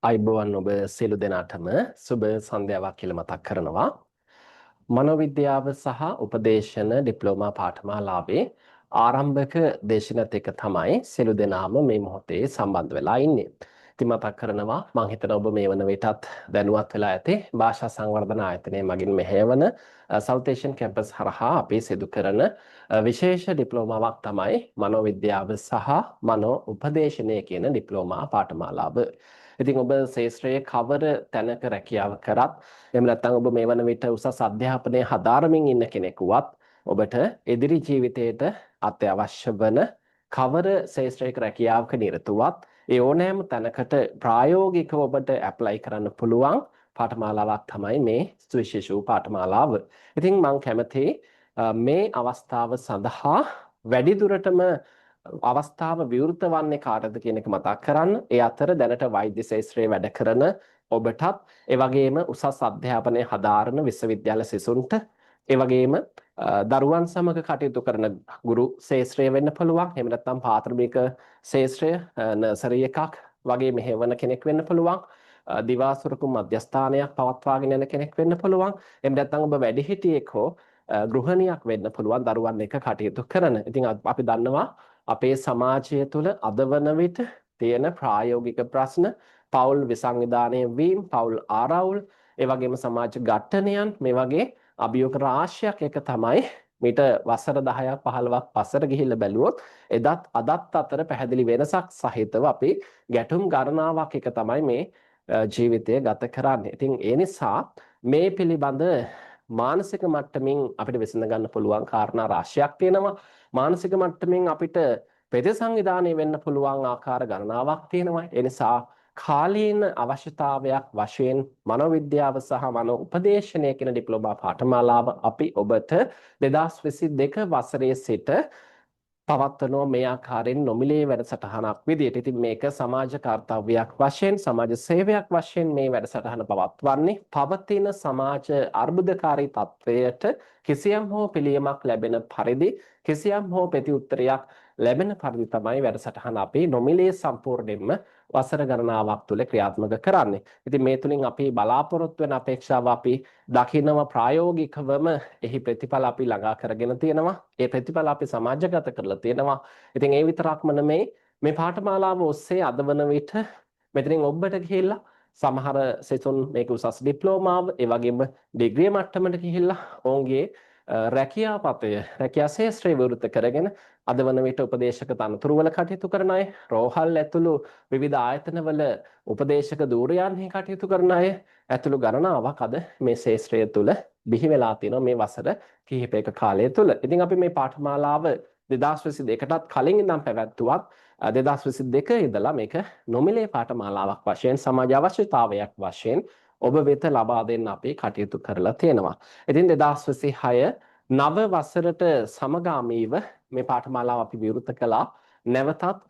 අයිබෝවන් ඔබ සියලු දෙනාටම සුබ සන්ධ්‍යාවක් කියලා මතක් කරනවා. මනෝවිද්‍යාව සහ උපදේශන ඩිප්ලෝමා පාඨමාලාවේ ආරම්භක දේශනත් එක තමයි සියලු දෙනාම මේ මොහොතේ සම්බන්ධ වෙලා ඉන්නේ. ඉතින් මතක් කරනවා මම හිතනවා ඔබ මේ වන විටත් දැනුවත් වෙලා ඇති භාෂා සංවර්ධන ආයතනය මගින් මෙහෙයවන සවුත් ඒෂියන් කැම්පස් හරහා අපි සිදු කරන විශේෂ ඩිප්ලෝමාවක් තමයි මනෝවිද්‍යාව සහ මනෝ උපදේශනය කියන ඩිප්ලෝමා පාඨමාලාව. ඉතින් ඔබ ශාස්ත්‍රයේ කවර තැනක රැකියාව කරත් එහෙම නැත්නම් ඔබ මේ වන විට උසස් අධ්‍යාපනයේ හදාරමින් ඉන්න කෙනෙක් වුවත් ඔබට ඉදිරි ජීවිතයට අත්‍යවශ්‍ය වන කවර ශාස්ත්‍රයක රැකියාවක නිරත වුවත් ඒ ඕනෑම තැනකට ප්‍රායෝගිකව ඔබට ඇප්ලයි කරන්න පුළුවන් පාඨමාලාවක් තමයි මේ සුවිශේෂ වූ පාඨමාලාව. ඉතින් මම කැමතියි මේ අවස්ථාව සඳහා වැඩිදුරටම අවස්ථාව විවෘත වන්නේ කාටද කියන එක මතක් කරන්න. ඒ අතර දැනට වෛද්‍ය ශාස්ත්‍රයේ වැඩ කරන ඔබටත්, ඒ වගේම උසස් අධ්‍යාපනයේ හදාරන විශ්වවිද්‍යාල සිසුන්ට, ඒ වගේම දරුවන් සමග කටයුතු කරන ගුරු ශාස්ත්‍රය වෙන්න පුළුවන්. එහෙම නැත්නම් පාත්‍රමික ශාස්ත්‍රය නර්සරි එකක් වගේ මෙහෙවන කෙනෙක් වෙන්න පුළුවන්. දිවාසුරුකුම් මධ්‍යස්ථානයක් පවත්වාගෙන යන කෙනෙක් වෙන්න පුළුවන්. එහෙම නැත්නම් ඔබ වැඩිහිටියෙක් හෝ ගෘහණියක් වෙන්න පුළුවන් දරුවන් එක්ක කටයුතු කරන. ඉතින් අපි දන්නවා අපේ සමාජය තුළ අද වන විට තියෙන ප්‍රායෝගික ප්‍රශ්න, පෞල් විසංවිධානය වීම, පෞල් ආරවුල්, ඒ වගේම සමාජ ඝට්ටනයන්, මේ වගේ අභියෝග රාශියක් එක තමයි මීට වසර 10ක් 15ක් පස්සට ගිහිල්ලා බැලුවොත් එදත් අදත් අතර පැහැදිලි වෙනසක් සහිතව අපි ගැටුම් ගණනාවක් එක තමයි මේ ජීවිතය ගත කරන්නේ. ඉතින් ඒ නිසා මේ පිළිබඳ මානසික මට්ටමින් අපිට විසඳ ගන්න පුළුවන් කාරණා රාශියක් තියෙනවා. මානසික මට්ටමින් අපිට ප්‍රතිසංවිධානය වෙන්න පුළුවන් ආකාර ගණනාවක් තියෙනවා. ඒ නිසා කාලීන අවශ්‍යතාවයක් වශයෙන් මනෝවිද්‍යාව සහ මනෝ උපදේශනය කියන ඩිප්ලෝමා පාඨමාලාව අපි ඔබට 2022 වසරේ සිට පවත්වනවා මේ ආකාරයෙන් නොමිලේ වැඩසටහනක් විදියට. ඉතින් මේක සමාජ කාර්යයක් වශයෙන්, සමාජ සේවයක් වශයෙන් මේ වැඩසටහන පවත්වන්නේ පවතින සමාජ අර්බුදකාරී තත්වයට කිසියම් හෝ පිළියමක් ලැබෙන පරිදි, කිසියම් හෝ ප්‍රතිඋත්තරයක් ලැබෙන පරිදි තමයි වැඩසටහන අපි නොමිලේ සම්පූර්ණයෙන්ම වසර ගණනාවක් තුළ ක්‍රියාත්මක කරන්නේ. ඉතින් මේ තුලින් අපි බලාපොරොත්තු වෙන අපේක්ෂාව අපි දකිනවා ප්‍රායෝගිකවම එහි ප්‍රතිඵල අපි ළඟා කරගෙන තියෙනවා. ඒ ප්‍රතිඵල අපි සමාජගත කරලා තියෙනවා. ඉතින් ඒ විතරක්ම නෙමෙයි මේ පාඨමාලාව ඔස්සේ අද වන විට මෙතනින් ඔබට ගිහිල්ලා සමහර සිසුන් මේක උසස් ඩිප්ලෝමාව, ඒ වගේම ඩිග්‍රී මට්ටමට ගිහිල්ලා ඔවුන්ගේ රැකියාපතය, රැකියා ශාස්ත්‍රය විවෘත කරගෙන අද වන විට උපදේශක තනතුරු වල කටයුතු කරන අය, රෝහල් ඇතුළු විවිධ ආයතනවල උපදේශක ධූරයන්හි කටයුතු කරන අය ඇතුළු ගණනාවක් අද මේ ශාස්ත්‍රය තුළ බිහි වෙලා තියෙනවා මේ වසර කිහිපයක කාලය තුළ. ඉතින් අපි මේ පාඨමාලාව 2022කටත් කලින් ඉඳන් පැවැත්වුවත් 2022 ඉඳලා මේක නොමිලේ පාඨමාලාවක් වශයෙන්, සමාජ අවශ්‍යතාවයක් වශයෙන් ඔබ වෙත ලබා දෙන්න අපි කටයුතු කරලා තියෙනවා. ඉතින් 2026 නව වසරට සමගාමීව මේ පාඨමාලාව අපි විවෘත කළා. නැවතත්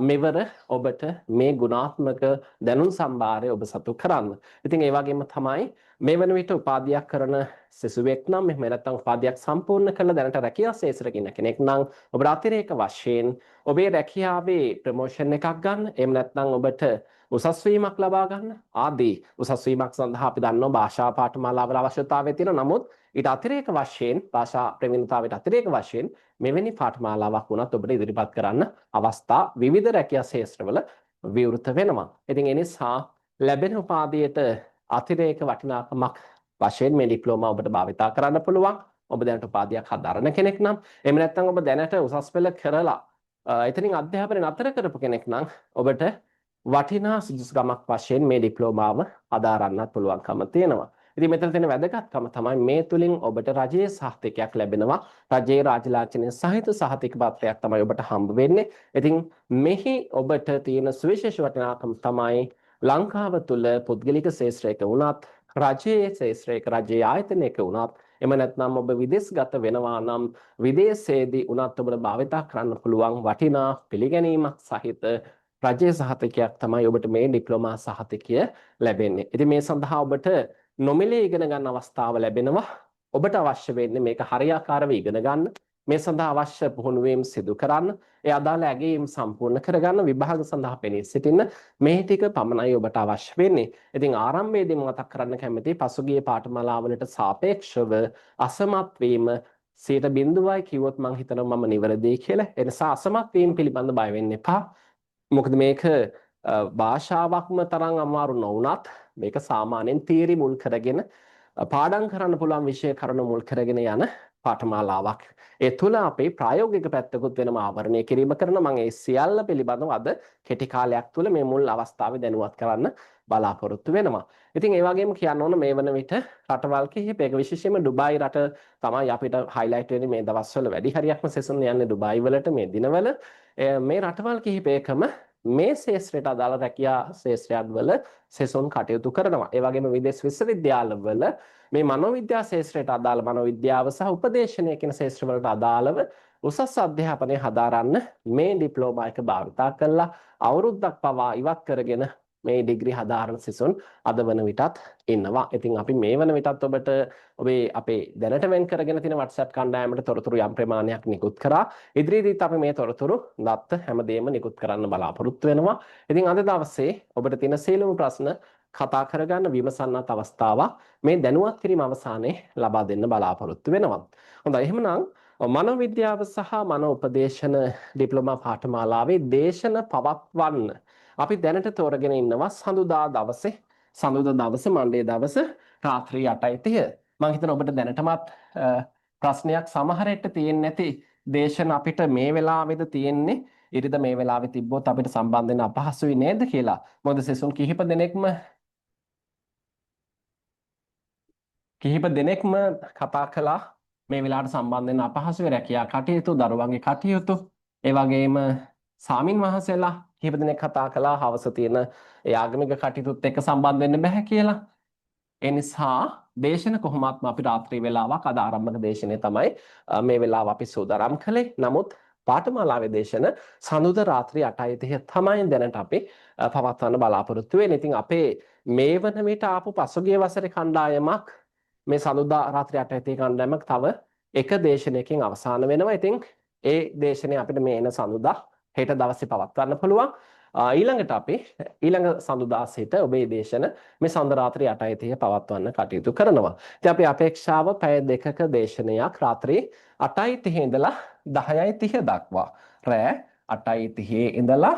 මෙවර ඔබට මේ ගුණාත්මක දැනුම් සම්භාරය ඔබ සතු කරන්න. ඉතින් ඒ වගේම තමයි මේ වන විට උපාධියක් කරන සිසුවෙක් නම්, එහෙම නැත්නම් උපාධියක් සම්පූර්ණ කරලා දැනට රැකියා ශාස්ත්‍රයක ඉන්න කෙනෙක් නම් ඔබට අතිරේක වශයෙන් ඔබේ රැකියාවේ ප්‍රොමෝෂන් එකක් ගන්න, එහෙම නැත්නම් ඔබට උසස් වීමක් ලබා ගන්න ආදී උසස් වීමක් සඳහා අපි දන්නවා භාෂා පාඨමාලාවල අවශ්‍යතාවය තියෙනවා. නමුත් ඊට අතිරේක වශයෙන් භාෂා ප්‍රවීණතාවයට අතිරේක වශයෙන් මෙවැනි පාඨමාලාවක් වුණත් ඔබට ඉදිරිපත් කරන්න අවස්ථා විවිධ රැකියා ශාස්ත්‍රවල විවෘත වෙනවා. ඉතින් ඒ නිසා ලැබෙන උපාධියට අතිරේක වටිනාකමක් වශයෙන් මේ ඩිප්ලෝමා ඔබට භාවිතා කරන්න පුළුවන්. ඔබ දැනට උපාධියක් හදාරන කෙනෙක් නම්, එහෙම නැත්නම් ඔබ දැනට උසස් පෙළ කරලා එතනින් අධ්‍යාපනය නතර කරපු කෙනෙක් නම් ඔබට වටිනා සුදුසුකමක් වශයෙන් මේ ඩිප්ලෝමාව හදාරන්නත් පුළුවන්කම තියෙනවා. ඉතින් මෙතන තියෙන වැදගත්කම තමයි මේ තුලින් ඔබට රජයේ සහතිකයක් ලැබෙනවා. රජයේ රාජලාංඡනය සහිත සහතික පත්‍රයක් තමයි ඔබට හම්බ වෙන්නේ. ඉතින් මෙහි ඔබට තියෙන සුවිශේෂ වටිනාකම තමයි ලංකාව තුල පුද්ගලික ශාස්ත්‍රයක වුණත්, රජයේ ශාස්ත්‍රයක, රජයේ ආයතනයක වුණත්, එම නැත්නම් ඔබ විදේශගත වෙනවා නම් විදේශයේදී උනත් ඔබට භාවිතා කරන්න පුළුවන් වටිනා පිළිගැනීමක් සහිත රජයේ සහතිකයක් තමයි ඔබට මේ ඩිප්ලෝමා සහතිකය ලැබෙන්නේ. ඉතින් මේ සඳහා ඔබට නොමිලේ ඉගෙන ගන්න අවස්ථාව ලැබෙනවා. ඔබට අවශ්‍ය වෙන්නේ මේක හරියාකාරව ඉගෙන ගන්න. මේ සඳහා අවශ්‍ය පුහුණුවීම් සිදු කරන්න, ඒ අදාළ ඇගයීම් සම්පූර්ණ කරගන්න, විභාග සඳහා පෙනී සිටින්න මේ ටික පමණයි ඔබට අවශ්‍ය වෙන්නේ. ඉතින් ආරම්භයේදී මතක් කරන්න කැමතියි පසුගිය පාඨමාලාවලට සාපේක්ෂව අසමත් වීම 0.0යි කිව්වොත් මම හිතනවා මම නිවැරදියි කියලා. ඒ නිසා අසමත් වීම පිළිබඳ බය වෙන්න එපා. මොකද මේක භාෂාවක්ම තරම් අමාරු නොවුනත් මේක සාමාන්‍යයෙන් තියරි මුල් කරගෙන පාඩම් කරන්න පුළුවන් විෂය කරුණු මුල් කරගෙන යන පාඨමාලාවක්. ඒ තුල අපේ ප්‍රායෝගික පැත්තකුත් වෙනම ආවරණය කිරීම කරන මම ඒ සියල්ල පිළිබඳව අද කෙටි කාලයක් තුල මේ මුල් අවස්ථාවේ දැනුවත් කරන්න බලාපොරොත්තු වෙනවා. ඉතින් ඒ වගේම කියන්න ඕන මේ වන විට රටවල් කිහිපයක විශේෂයෙන්ම ඩුබායි රට තමයි අපිට හයිලයිට් වෙන්නේ මේ දවස්වල වැඩි හරියක්ම සෙසුන් යන්නේ ඩුබායි වලට මේ දිනවල. මේ රටවල් කිහිපයකම මේ ශාස්ත්‍රයට අදාළ රැකියා ශාස්ත්‍රයන්වල සෙසුන් කටයුතු කරනවා. ඒ වගේම විදේශ විශ්වවිද්‍යාලවල මේ මනෝවිද්‍යා ශාස්ත්‍රයට අදාළ මනෝවිද්‍යාව සහ උපදේශනය කියන ශාස්ත්‍රවලට අදාළව උසස් අධ්‍යාපනය හදාරන්න මේ ඩිප්ලෝමා එක භාවිතා කරලා අවුරුද්දක් පවා ඉවත් කරගෙන මේ ඩිග්‍රී හදාරන සිසුන් අද වන විටත් ඉන්නවා. ඉතින් අපි මේ වන විටත් ඔබට අපේ දැනට වෙන් කරගෙන තියෙන WhatsApp කණ්ඩායමට තොරතුරු යම් ප්‍රමාණයක් නිකුත් කරා. ඉදිරියේදීත් අපි මේ තොරතුරු දත්ත හැමදේම නිකුත් කරන්න බලාපොරොත්තු වෙනවා. ඉතින් අද දවසේ ඔබට තියෙන සියලුම ප්‍රශ්න කතා කරගන්න විමසන්නත් අවස්ථාවක් මේ දැනුවත් කිරීම අවසානයේ ලබා දෙන්න බලාපොරොත්තු වෙනවා. හොඳයි එහෙනම් මනෝවිද්‍යාව සහ මනෝ උපදේශන ඩිප්ලෝමා පාඨමාලාවේ දේශන පවත්වන්න අපි දැනට තෝරගෙන ඉන්නවා සඳුදා දවසේ මණ්ඩේ දවස රාත්‍රී 8:30. මම හිතනවා ඔබට දැනටමත් ප්‍රශ්නයක් සමහරෙට තියෙන්නේ නැති දේශන අපිට මේ වෙලාවේද තියෙන්නේ ඉරිද මේ වෙලාවේ තිබ්බොත් අපිට සම්බන්ධ වෙන්න අපහසුයි නේද කියලා. මොකද සෙසුන් කිහිප දෙනෙක්ම කතා කළා මේ වෙලාවට සම්බන්ධ වෙන්න අපහසුයි රැකියා කටයුතු දරුවන්ගේ කටයුතු ඒ වගේම සාමින් වහන්සේලා කිහිප දෙනෙක් කතා කළා හවස තියෙන ඒ ආගමික කටයුතුත් එක්ක සම්බන්ධ වෙන්න බෑ කියලා. ඒ නිසා දේශන කොහොමත්ම අපි රාත්‍රී වේලාවක් අද ආරම්භක දේශනේ තමයි මේ වෙලාව අපි සූදානම් කළේ. නමුත් පාඨමාලාවේ දේශන සඳුදා රාත්‍රී 8:30 තමයි දැනට අපි පවත්වන්න බලාපොරොත්තු වෙන්නේ. ඉතින් අපේ මේ වන විට ආපු පසුගිය වසරේ කණ්ඩායමක් මේ සඳුදා රාත්‍රී 8:30 කණ්ඩායමක් තව එක දේශනයකින් අවසන් වෙනවා. ඉතින් ඒ දේශනය අපිට මේ එන සඳුදා හෙට දවසේ පවත්වන්න පුළුවන්. ඊළඟට අපි ඊළඟ සඳුදා සිට ඔබේ දේශන මේ සඳ රාත්‍රී 8:30 පවත්වන්න කටයුතු කරනවා. ඉතින් අපි අපේක්ෂාව පැය දෙකක දේශනයක් රාත්‍රී 8:30 ඉඳලා 10:30 දක්වා රෑ 8:30 ඉඳලා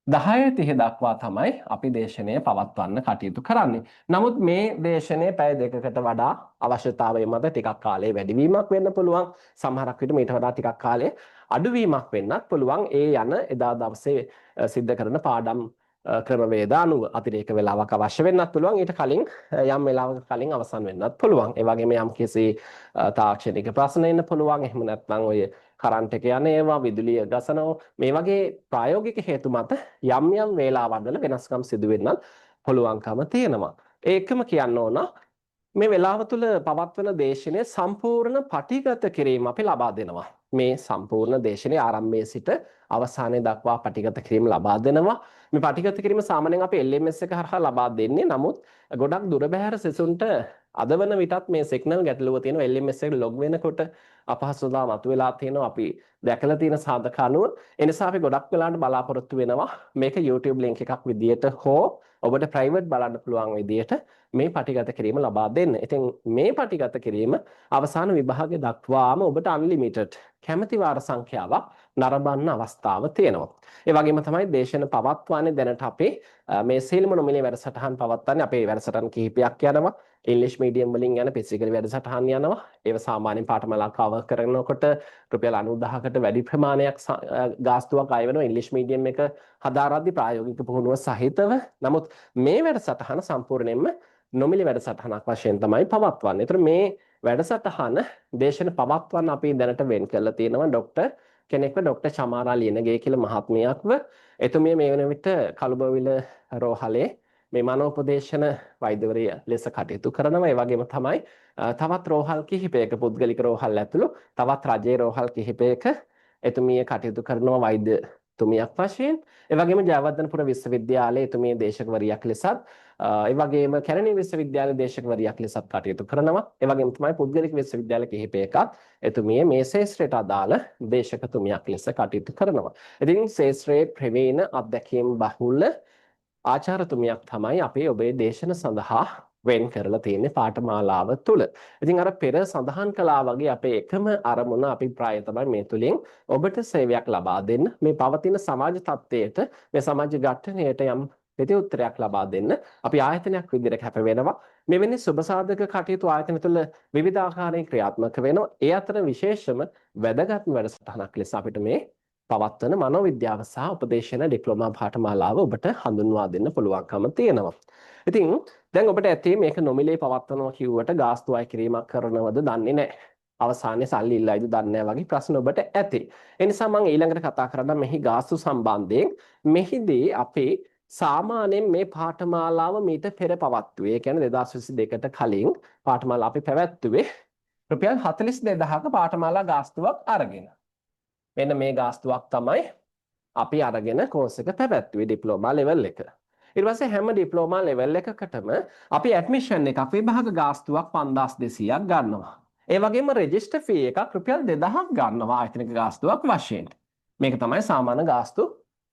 10:30 දක්වා තමයි අපි දේශනය පවත්වන්න කටයුතු කරන්නේ. නමුත් මේ දේශනය පැය දෙකකට වඩා අවශ්‍යතාවය මත ටිකක් කාලේ වැඩිවීමක් වෙන්න පුළුවන්. සමහරක් විට මීට වඩා ටිකක් කාලේ අඩුවීමක් වෙන්නත් පුළුවන්. ඒ යන එදා දවසේ සිද්ධ කරන පාඩම් ක්‍රමවේද අනුව අතිරේක වේලාවක් අවශ්‍ය වෙන්නත් පුළුවන්. ඊට කලින් යම් වේලාවක කලින් අවසන් වෙන්නත් පුළුවන්. ඒ වගේම යම් කිසි තාක්ෂණික ප්‍රශ්න එන්න පුළුවන්. එහෙම නැත්නම් ඔය කරන්ට් එක යන ඒවා විදුලිය ගසනවා මේ වගේ ප්‍රායෝගික හේතු මත යම් වේලාවල් වල වෙනස්කම් සිදු වෙන්නත් පුළුවන්කම තියෙනවා. ඒකම කියන්න ඕන මේ වෙලාව තුල පවත්වන දේශනය සම්පූර්ණ පටිගත කිරීම අපි ලබා දෙනවා. මේ සම්පූර්ණ දේශනයේ ආරම්භයේ සිට අවසානයේ දක්වා පටිගත කිරීම ලබා දෙනවා. මේ පටිගත කිරීම සාමාන්‍යයෙන් අපි LMS එක හරහා ලබා දෙන්නේ. නමුත් ගොඩක් දුර බැහැර සෙසුන්ට අද වන විටත් මේ සිග්නල් ගැටලුව තියෙනවා. LMS එකට ලොග් වෙනකොට අපහසුතාව මතුවලා තියෙනවා. අපි දැකලා තියෙන සාධක අනුව. ඒ නිසා අපි ගොඩක් වෙලාවට බලාපොරොත්තු වෙනවා මේක YouTube link එකක් විදියට හෝ ඔබට private බලන්න පුළුවන් විදියට මේ පටිගත කිරීම ලබා දෙන්න. ඉතින් මේ පටිගත කිරීම අවසාන විභාගය දක්වාම ඔබට unlimited කැමැති වාර සංඛ්‍යාවක් නරඹන්න අවස්ථාව තියෙනවා. ඒ වගේම තමයි දේශන පවත්වන්නේ දැනට අපේ මේ සීලම නොමිලේ වැඩසටහන් පවත්වන්නේ අපේ වැඩසටහන් කිහිපයක් යනවා. ඉංග්‍රීසි මීඩියම් වලින් යන පිසිකල් වැඩසටහන් යනවා. ඒව සාමාන්‍යයෙන් පාඨමාලා කවර් කරනකොට රුපියල් 90000කට වැඩි ප්‍රමාණයක් ගාස්තුවක් අය වෙනවා ඉංග්‍රීසි මීඩියම් එක හදාරද්දී ප්‍රායෝගික පුහුණුව සහිතව. නමුත් මේ වැඩසටහන සම්පූර්ණයෙන්ම නොමිලි වැඩසටහනක් වශයෙන් තමයි පවත්වන්නේ. ඒතර මේ වැඩසටහන දේශන පවත්වන්න අපි දැනට වෙන් කරලා තියෙනවා ડોක්ටර් කෙනෙක්ව ડોක්ටර් චමාරා ලියනගේ කියලා මහත්මියක්ව. එතුමිය මේ වෙන විට කළුබවිල රෝහලේ මේ මනෝපදේශන වෛද්‍යවරිය ලෙස කටයුතු කරනවා. ඒ වගේම තමයි තවත් රෝහල් කිහිපයක පුද්ගලික රෝහල් ඇතුළු තවත් රජයේ රෝහල් කිහිපයක එතුමිය කටයුතු කරනවා වෛද්‍ය තුමියක් වශයෙන් ඒ වගේම ජයවර්ධනපුර විශ්වවිද්‍යාලයේ එතුමිය දේශකවරියක් ලෙසත් ඒ වගේම කැලණි විශ්වවිද්‍යාලයේ දේශකවරියක් ලෙසත් කටයුතු කරනවා. ඒ වගේම තමයි පුද්ගලික විශ්වවිද්‍යාල කිහිපයකත් එතුමිය මේ ශාස්ත්‍රයට අදාළ දේශකතුමියක් ලෙස කටයුතු කරනවා. ඉතින් ශාස්ත්‍රයේ ප්‍රවීණ අධ්‍යක්ෂින් බහුල ආචාර්යතුමියක් තමයි අපේ ඔබේ දේශන සඳහා වෙන් කරලා තියෙන්නේ පාඨමාලාව තුළ. ඉතින් අර පෙර සඳහන් කළා වගේ අපේ එකම අරමුණ අභිප්‍රාය තමයි මේ තුලින් ඔබට සේවයක් ලබා දෙන්න. මේ පවතින සමාජ තත්ත්වයට මේ සමාජ ඝට්ටණයට යම් ප්‍රතිඋත්තරයක් ලබා දෙන්න අපි ආයතනයක් විදිහට කැප වෙනවා. මෙවැනි සුබසාධක කටයුතු ආයතන තුළ විවිධ ආකාරයෙන් ක්‍රියාත්මක වෙනවා. ඒ අතර විශේෂම වැදගත් වැඩසටහනක් ලෙස අපිට මේ පවත්වන මනෝවිද්‍යාව සහ උපදේශන ඩිප්ලෝමා පාඨමාලාව ඔබට හඳුන්වා දෙන්න පුළුවන්කම තියෙනවා. ඉතින් දැන් ඔබට ඇති මේක නොමිලේ පවත්වනවා කිව්වට ගාස්තු අය කිරීමක් කරනවද දන්නේ නැහැ. අවසානයේ සල්ලි ඉල්ලයිද දන්නේ නැහැ වගේ ප්‍රශ්න ඔබට ඇති. ඒ නිසා මම ඊළඟට කතා කරන්න මෙහි ගාස්තු සම්බන්ධයෙන් මෙහිදී අපේ සාමාන්‍යයෙන් මේ පාඨමාලාව මීට පෙර පවත්වුවේ. ඒ කියන්නේ 2022ට කලින් පාඨමාලා අපි පැවැත්වුවේ රුපියල් 42000ක පාඨමාලා ගාස්තුවක් අරගෙන. මෙන්න මේ ගාස්තුවක් තමයි අපි අරගෙන කෝස් එක පැවැත්වුවේ ඩිප්ලෝමා ලෙවල් එක. ඊට පස්සේ හැම ඩිප්ලෝමා ලෙවල් එකකටම අපි ඇඩ්මිෂන් එකක් විභාග ගාස්තුවක් 5200ක් ගන්නවා. ඒ වගේම රෙජිස්ටර් ෆී එකක් රුපියල් 2000ක් ගන්නවා ආයතනික ගාස්තුවක් වශයෙන්. මේක තමයි සාමාන්‍ය ගාස්තු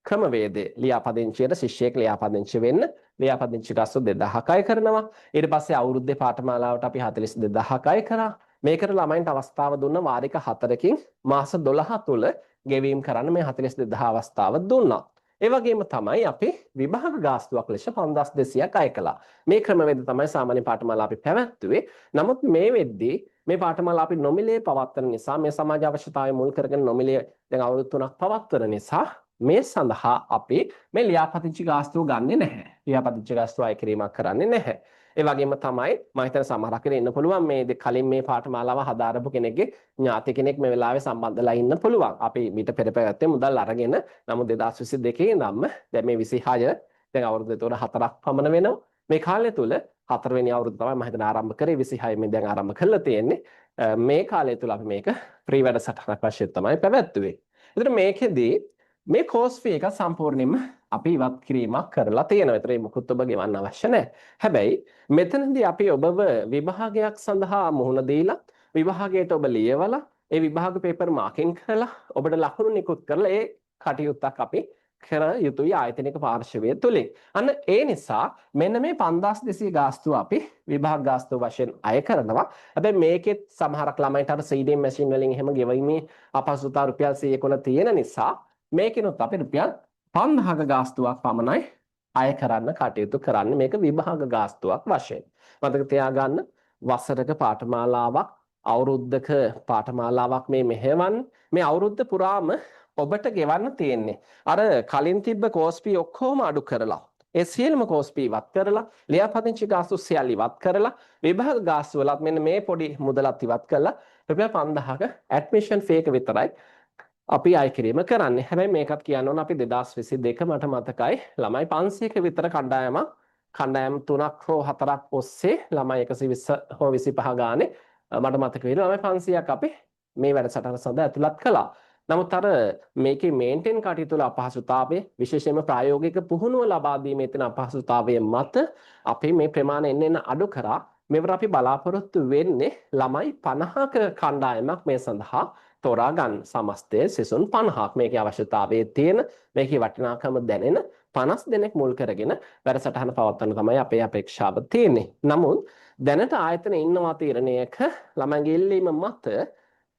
ක්‍රමවේදය. ලියාපදිංචියට ශිෂ්‍යයෙක් ලියාපදිංචි වෙන්න ලියාපදිංචි ගාස්තු 2000ක් අය කරනවා. ඊට පස්සේ අවුරුද්දේ පාඨමාලාවට අපි 42000ක් අය කරා. මේකට ළමයින්ට අවස්ථාව දුන්න වාරික 4කින් මාස 12 තුල ගෙවීම් කරන්න මේ 42000 අවස්ථාව දුන්නා. ඒ වගේම තමයි අපි විභාග ගාස්තුවක් ලෙස 5200ක් අය කළා. මේ ක්‍රමවේද තමයි සාමාන්‍ය පාඨමාලා අපි පැවැත්වුවේ. නමුත් මේ වෙද්දී මේ පාඨමාලා අපි නොමිලේ පවත්වන නිසා මේ සමාජ අවශ්‍යතාවය මුල් කරගෙන නොමිලේ දැන් අවුරුදු 3ක් පවත්වන නිසා මේ සඳහා අපි මේ ලියාපදිංචි ගාස්තුව ගන්නෙ නැහැ. ලියාපදිංචි ගාස්තුව අය කිරීමක් කරන්නේ නැහැ. ඒ වගේම තමයි මම හිතන සමහරක් කෙනෙක් ඉන්න පුළුවන් මේ කලින් මේ පාඨමාලාව හදාරපු කෙනෙක්ගේ ඥාති කෙනෙක් මේ වෙලාවේ සම්බන්ධලා ඉන්න පුළුවන්. අපි මීට පෙර පැවැත්වේ මුදල් අරගෙන නමුත් 2022 ඉඳන්ම දැන් මේ 26 දැන් අවුරුදු 4ක් පමණ වෙනවා. මේ කාලය තුල 4 වෙනි අවුරුද්ද තමයි මම හිතන ආරම්භ කරේ 26 මේ දැන් ආරම්භ කරලා තියෙන්නේ. මේ කාලය තුල අපි මේක ෆ්‍රී වැඩසටහනක් වශයෙන් තමයි පැවැත්වුවේ. ඒතර මේකෙදී මේ කෝස් ෆී එක සම්පූර්ණයෙන්ම අපි ඉවත් කිරීමක් කරලා තියෙනවා. ඒතර මොකුත් ඔබ ගෙවන්න අවශ්‍ය නැහැ. හැබැයි මෙතනදී අපි ඔබව විභාගයක් සඳහා මුහුණ දීලා විභාගයට ඔබ ලියවලා ඒ විභාග පේපර් මාකින් කරලා ඔබට ලකුණු නිකුත් කරලා ඒ කටයුත්තක් අපි කර යුතුයි ආයතනික පාර්ශවය තුලින්. අන්න ඒ නිසා මෙන්න මේ 5200 ගාස්තුව අපි විභාග ගාස්තුව වශයෙන් අය කරනවා. හැබැයි මේකෙත් සමහරක් ළමයින්ට අර CDM මැෂින් වලින් එහෙම ගෙවීමේ අපහසුතාව රුපියල් 100 තියෙන නිසා මේකිනුත් අපි රුපියල් 5000ක ගාස්තුවක් පමණයි අය කරන්න කටයුතු කරන්නේ මේක විභාග ගාස්තුවක් වශයෙන්. මතක තියාගන්න වසරක පාඨමාලාවක් අවුරුද්දක පාඨමාලාවක් මේ මෙහෙවන්න මේ අවුරුද්ද පුරාම ඔබට ගෙවන්න තියෙන්නේ. අර කලින් තිබ්බ කෝස් ෆී ඔක්කොම අඩු කරලා ඒ සියලුම කෝස් ෆී ඉවත් කරලා ලියාපදිංචි ගාස්තු සියල්ල ඉවත් කරලා විභාග ගාස්තු වලත් මෙන්න මේ පොඩි මුදලත් ඉවත් කරලා රුපියල් 5000ක ඇඩ්මිෂන් ෆී එක විතරයි අපි අය කිරීම කරන්නේ. හැබැයි මේකත් කියන්න ඕන අපි 2022 මට මතකයි ළමයි 500ක විතර කණ්ඩායම 3ක් හෝ 4ක් ඔස්සේ ළමයි 120 හෝ 25 ගානේ මට මතක වෙනවා ළමයි 500ක් අපි මේ වැඩසටහන සඳහා ඇතුළත් කළා. නමුත් අර මේකේ මේන්ටේන් කටයුතු වල අපහසුතාවය විශේෂයෙන්ම ප්‍රායෝගික පුහුණුව ලබා දීමේ තියෙන අපහසුතාවය මත අපි මේ ප්‍රමාණය එන්න අඩු කරා. මෙවර අපි බලාපොරොත්තු වෙන්නේ ළමයි 50ක කණ්ඩායමක් මේ සඳහා තෝරා ගන්න. සමස්තයේ සිසුන් 50ක් මේකේ අවශ්‍යතාවයේ තියෙන මේකේ වටිනාකම දැනෙන 50 දෙනෙක් මුල් කරගෙන වැඩසටහන පවත්වන්න තමයි අපේ අපේක්ෂාව තියෙන්නේ. නමුත් දැනට ආයතන ඉන්නවා තීරණයක ළමයිගේ ඉල්ලීම මත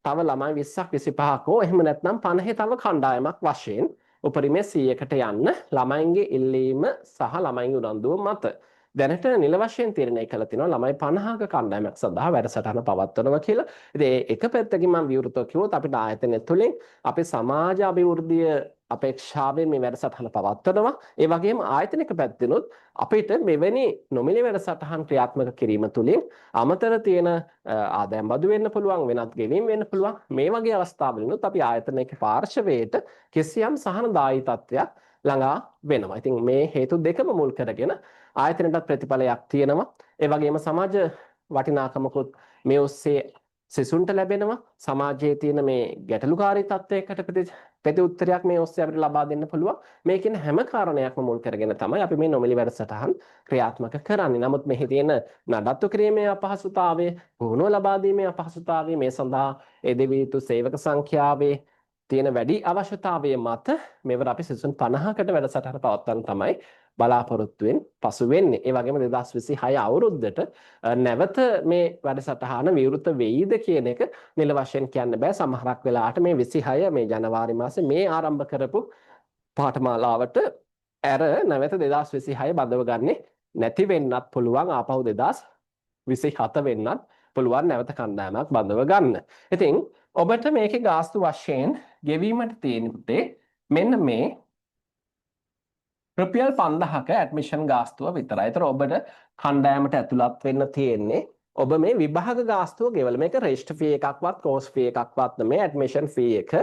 තව ළමයි 20ක් 25ක් හෝ එහෙම නැත්නම් 50 තව කණ්ඩායමක් වශයෙන් උපරිමයේ 100කට යන්න ළමයින්ගේ ඉල්ලීම සහ ළමයින්ගේ උනන්දුව මත දැනට නිල වශයෙන් තීරණය කළ තිනවා ළමයි 50ක කණ්ඩායමක් සඳහා වැඩසටහන පවත්වනවා කියලා. ඉතින් එක පැත්තකින් මම විවෘතව කිව්වොත් අපිට ආයතනය තුළින් අපේ සමාජ අභිවෘද්ධිය අපේක්ෂාවෙන් මේ වැඩසටහන පවත්වනවා. ඒ වගේම ආයතනික පැත්තෙනුත් අපිට මෙවැනි නොමිලේ වැඩසටහන් ක්‍රියාත්මක කිරීම තුළින් අමතර තියෙන ආදායම් බදු වෙන්න පුළුවන්, වෙනත් ගෙවීම් වෙන්න පුළුවන්. මේ වගේ අවස්ථාවලිනුත් අපි ආයතනික පාර්ශවයට කිසියම් සහනදායී තත්ත්වයක් ළඟා වෙනවා. ඉතින් මේ හේතු දෙකම මුල් කරගෙන ආයතනයටත් ප්‍රතිඵලයක් තියෙනවා. ඒ වගේම සමාජ වටිනාකමකුත් මේ ඔස්සේ සිසුන්ට ලැබෙනවා සමාජයේ තියෙන මේ ගැටලුකාරී තත්ත්වයකට ප්‍රතිඋත්තරයක් මේ ඔස්සේ අපිට ලබා දෙන්න පුළුවන්. මේ කියන හැම කාරණයක්ම මුල් කරගෙන තමයි අපි මේ නොමිලි වැඩසටහන් ක්‍රියාත්මක කරන්නේ. නමුත් මෙහි තියෙන නඩත්තු කිරීමේ අපහසුතාවය, පුහුණුව ලබා දීමේ අපහසුතාවය, මේ සඳහා එදෙවිය යුතු සේවක සංඛ්‍යාවේ තියෙන වැඩි අවශ්‍යතාවය මත මෙවර අපි සිසුන් 50කට වැඩසටහන පවත්වන්න තමයි බලාපොරොත්තුවෙන් පසු වෙන්නේ. ඒ වගේම 2026 අවුරුද්දට නැවත මේ වැඩසටහන විවෘත වෙයිද කියන එක නිල වශයෙන් කියන්න බෑ. සමහරක් වෙලාවට මේ 26 මේ ජනවාරි මාසේ මේ ආරම්භ කරපු පාඨමාලාවට ඇර නැවත 2026 බඳව ගන්නේ නැති වෙන්නත් පුළුවන්. ආපහු 2027 වෙන්නත් පුළුවන් නැවත කණ්ඩායමක් බඳව ගන්න. ඉතින් ඔබට මේකේ ගාස්තු වශයෙන් ගෙවීමට තියෙන පුතේ මෙන්න මේ රුපියල් 5000ක ඇඩ්මිෂන් ගාස්තුව විතරයි. ඒතර ඔබට කණ්ඩායමට ඇතුළත් වෙන්න තියෙන්නේ ඔබ මේ විභාග ගාස්තුව ගෙවල. මේක රෙජිස්ටර් ෆී එකක්වත් කෝස් ෆී එකක්වත් නෙමෙයි, ඇඩ්මිෂන් ෆී එක.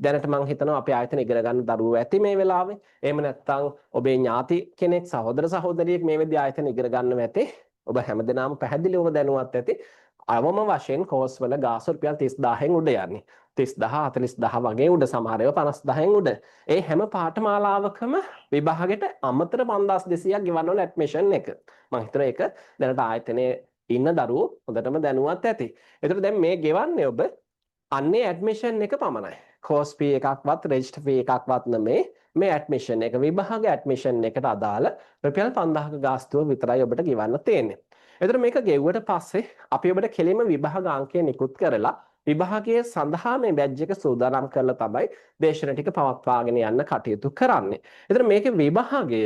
දැනට මම හිතනවා අපේ ආයතන ඉගෙන ගන්න දරුවෝ ඇති මේ වෙලාවේ. එහෙම නැත්නම් ඔබේ ඥාති කෙනෙක්, සහෝදර සහෝදරියෙක් මේ විදිහ ආයතන ඉගෙන ගන්නව ඇති. ඔබ හැමදෙනාම පැහැදිලිවම දැනුවත් ඇති. අවම වශයෙන් කෝස් වල ගාස්තු රුපියල් 30000න් උඩ යන්නේ. 30000 40000 වගේ උඩ, සමහර ඒවා 50000න් උඩ. ඒ හැම පාඨමාලාවකම විභාගෙට අමතර 5200ක් ගෙවන්න ඕන ඇඩ්මිෂන් එක. මම හිතනවා ඒක දැනට ආයතනයේ ඉන්න දරුවෝ හොඳටම දැනුවත් ඇති. ඒතර දැන් මේ ගෙවන්නේ ඔබ අන්නේ ඇඩ්මිෂන් එක පමණයි. කෝස් ෆී එකක්වත් රෙජිස්ටර් ෆී එකක්වත් නෙමේ. මේ ඇඩ්මිෂන් එක විභාග ඇඩ්මිෂන් එකට අදාළ රුපියල් 5000ක ගාස්තුව විතරයි ඔබට ගෙවන්න තියෙන්නේ. එතකොට මේක ගෙවුවට පස්සේ අපි ඔබට කෙලින්ම විභාග අංකය නිකුත් කරලා විභාගයේ සඳහා මේ බැජ් එක සූදානම් කරලා තමයි දේශන ටික පවත්වාගෙන යන්න කටයුතු කරන්නේ. එතකොට මේකේ විභාගය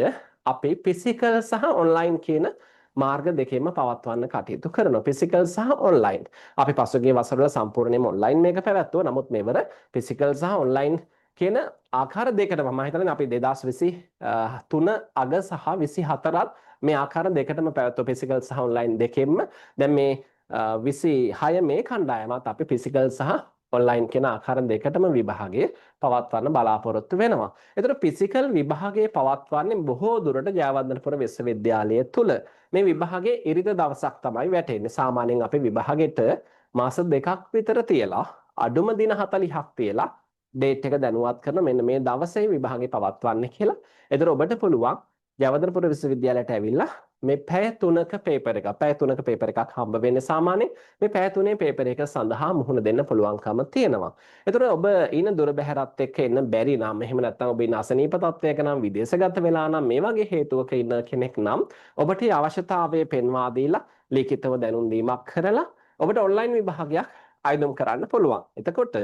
අපි ෆිසිකල් සහ ඔන්ලයින් කියන මාර්ග දෙකෙන්ම පවත්වන්න කටයුතු කරනවා. ෆිසිකල් සහ ඔන්ලයින්. අපි පසුගිය වසරවල සම්පූර්ණයෙන්ම ඔන්ලයින් මේක පැවැත්වුවා. නමුත් මෙවර ෆිසිකල් සහ ඔන්ලයින් කියන ආකාර දෙකටම මම හිතන්නේ අපි 2023 අග සහ 24ත් මේ ආකාර දෙකටම පැවැත්වුවා. ෆිසිකල් සහ ඔන්ලයින් දෙකෙන්ම. දැන් මේ 26 මේ කණ්ඩායමත් අපි ෆිසිකල් සහ ඔන්ලයින් කියන ආකාර දෙකටම විභාගයේ පවත්වන්න බලාපොරොත්තු වෙනවා. ඒතර ෆිසිකල් විභාගයේ පවත්වන්නේ බොහෝ දුරට ජයවර්ධනපුර විශ්වවිද්‍යාලය තුල. මේ විභාගයේ ඉරිද දවසක් තමයි වැටෙන්නේ. සාමාන්‍යයෙන් අපි විභාගෙට මාස දෙකක් විතර තියලා අඩුම දින 40ක් තියලා ඩේට් එක දැනුවත් කරන මෙන්න මේ දවසේ විභාගේ පවත්වන්නේ කියලා. ඒතර ඔබට පුළුවන් ජයවර්ධනපුර විශ්වවිද්‍යාලයට ඇවිල්ලා මේ පැය 3ක පේපර් එකක් හම්බ වෙන්නේ සාමාන්‍යයෙන්. මේ පැය 3 පේපර් එක සඳහා මුහුණ දෙන්න පුළුවන්කම තියෙනවා. ඒතර ඔබ ඉන දුර බැහැරත් එක්ක එන්න බැරි නම්, එහෙම නැත්නම් ඔබ ඉන්න අසනීප තත්ත්වයක නම්, විදේශගත වෙලා නම්, මේ වගේ හේතුවක ඉන්න කෙනෙක් නම් ඔබට අවශ්‍යතාවය පෙන්වා දීලා ලිඛිතව දැනුම් දීමක් කරලා ඔබට ඔන්ලයින් විභාගයක් ආයෝජනය කරන්න පුළුවන්. එතකොට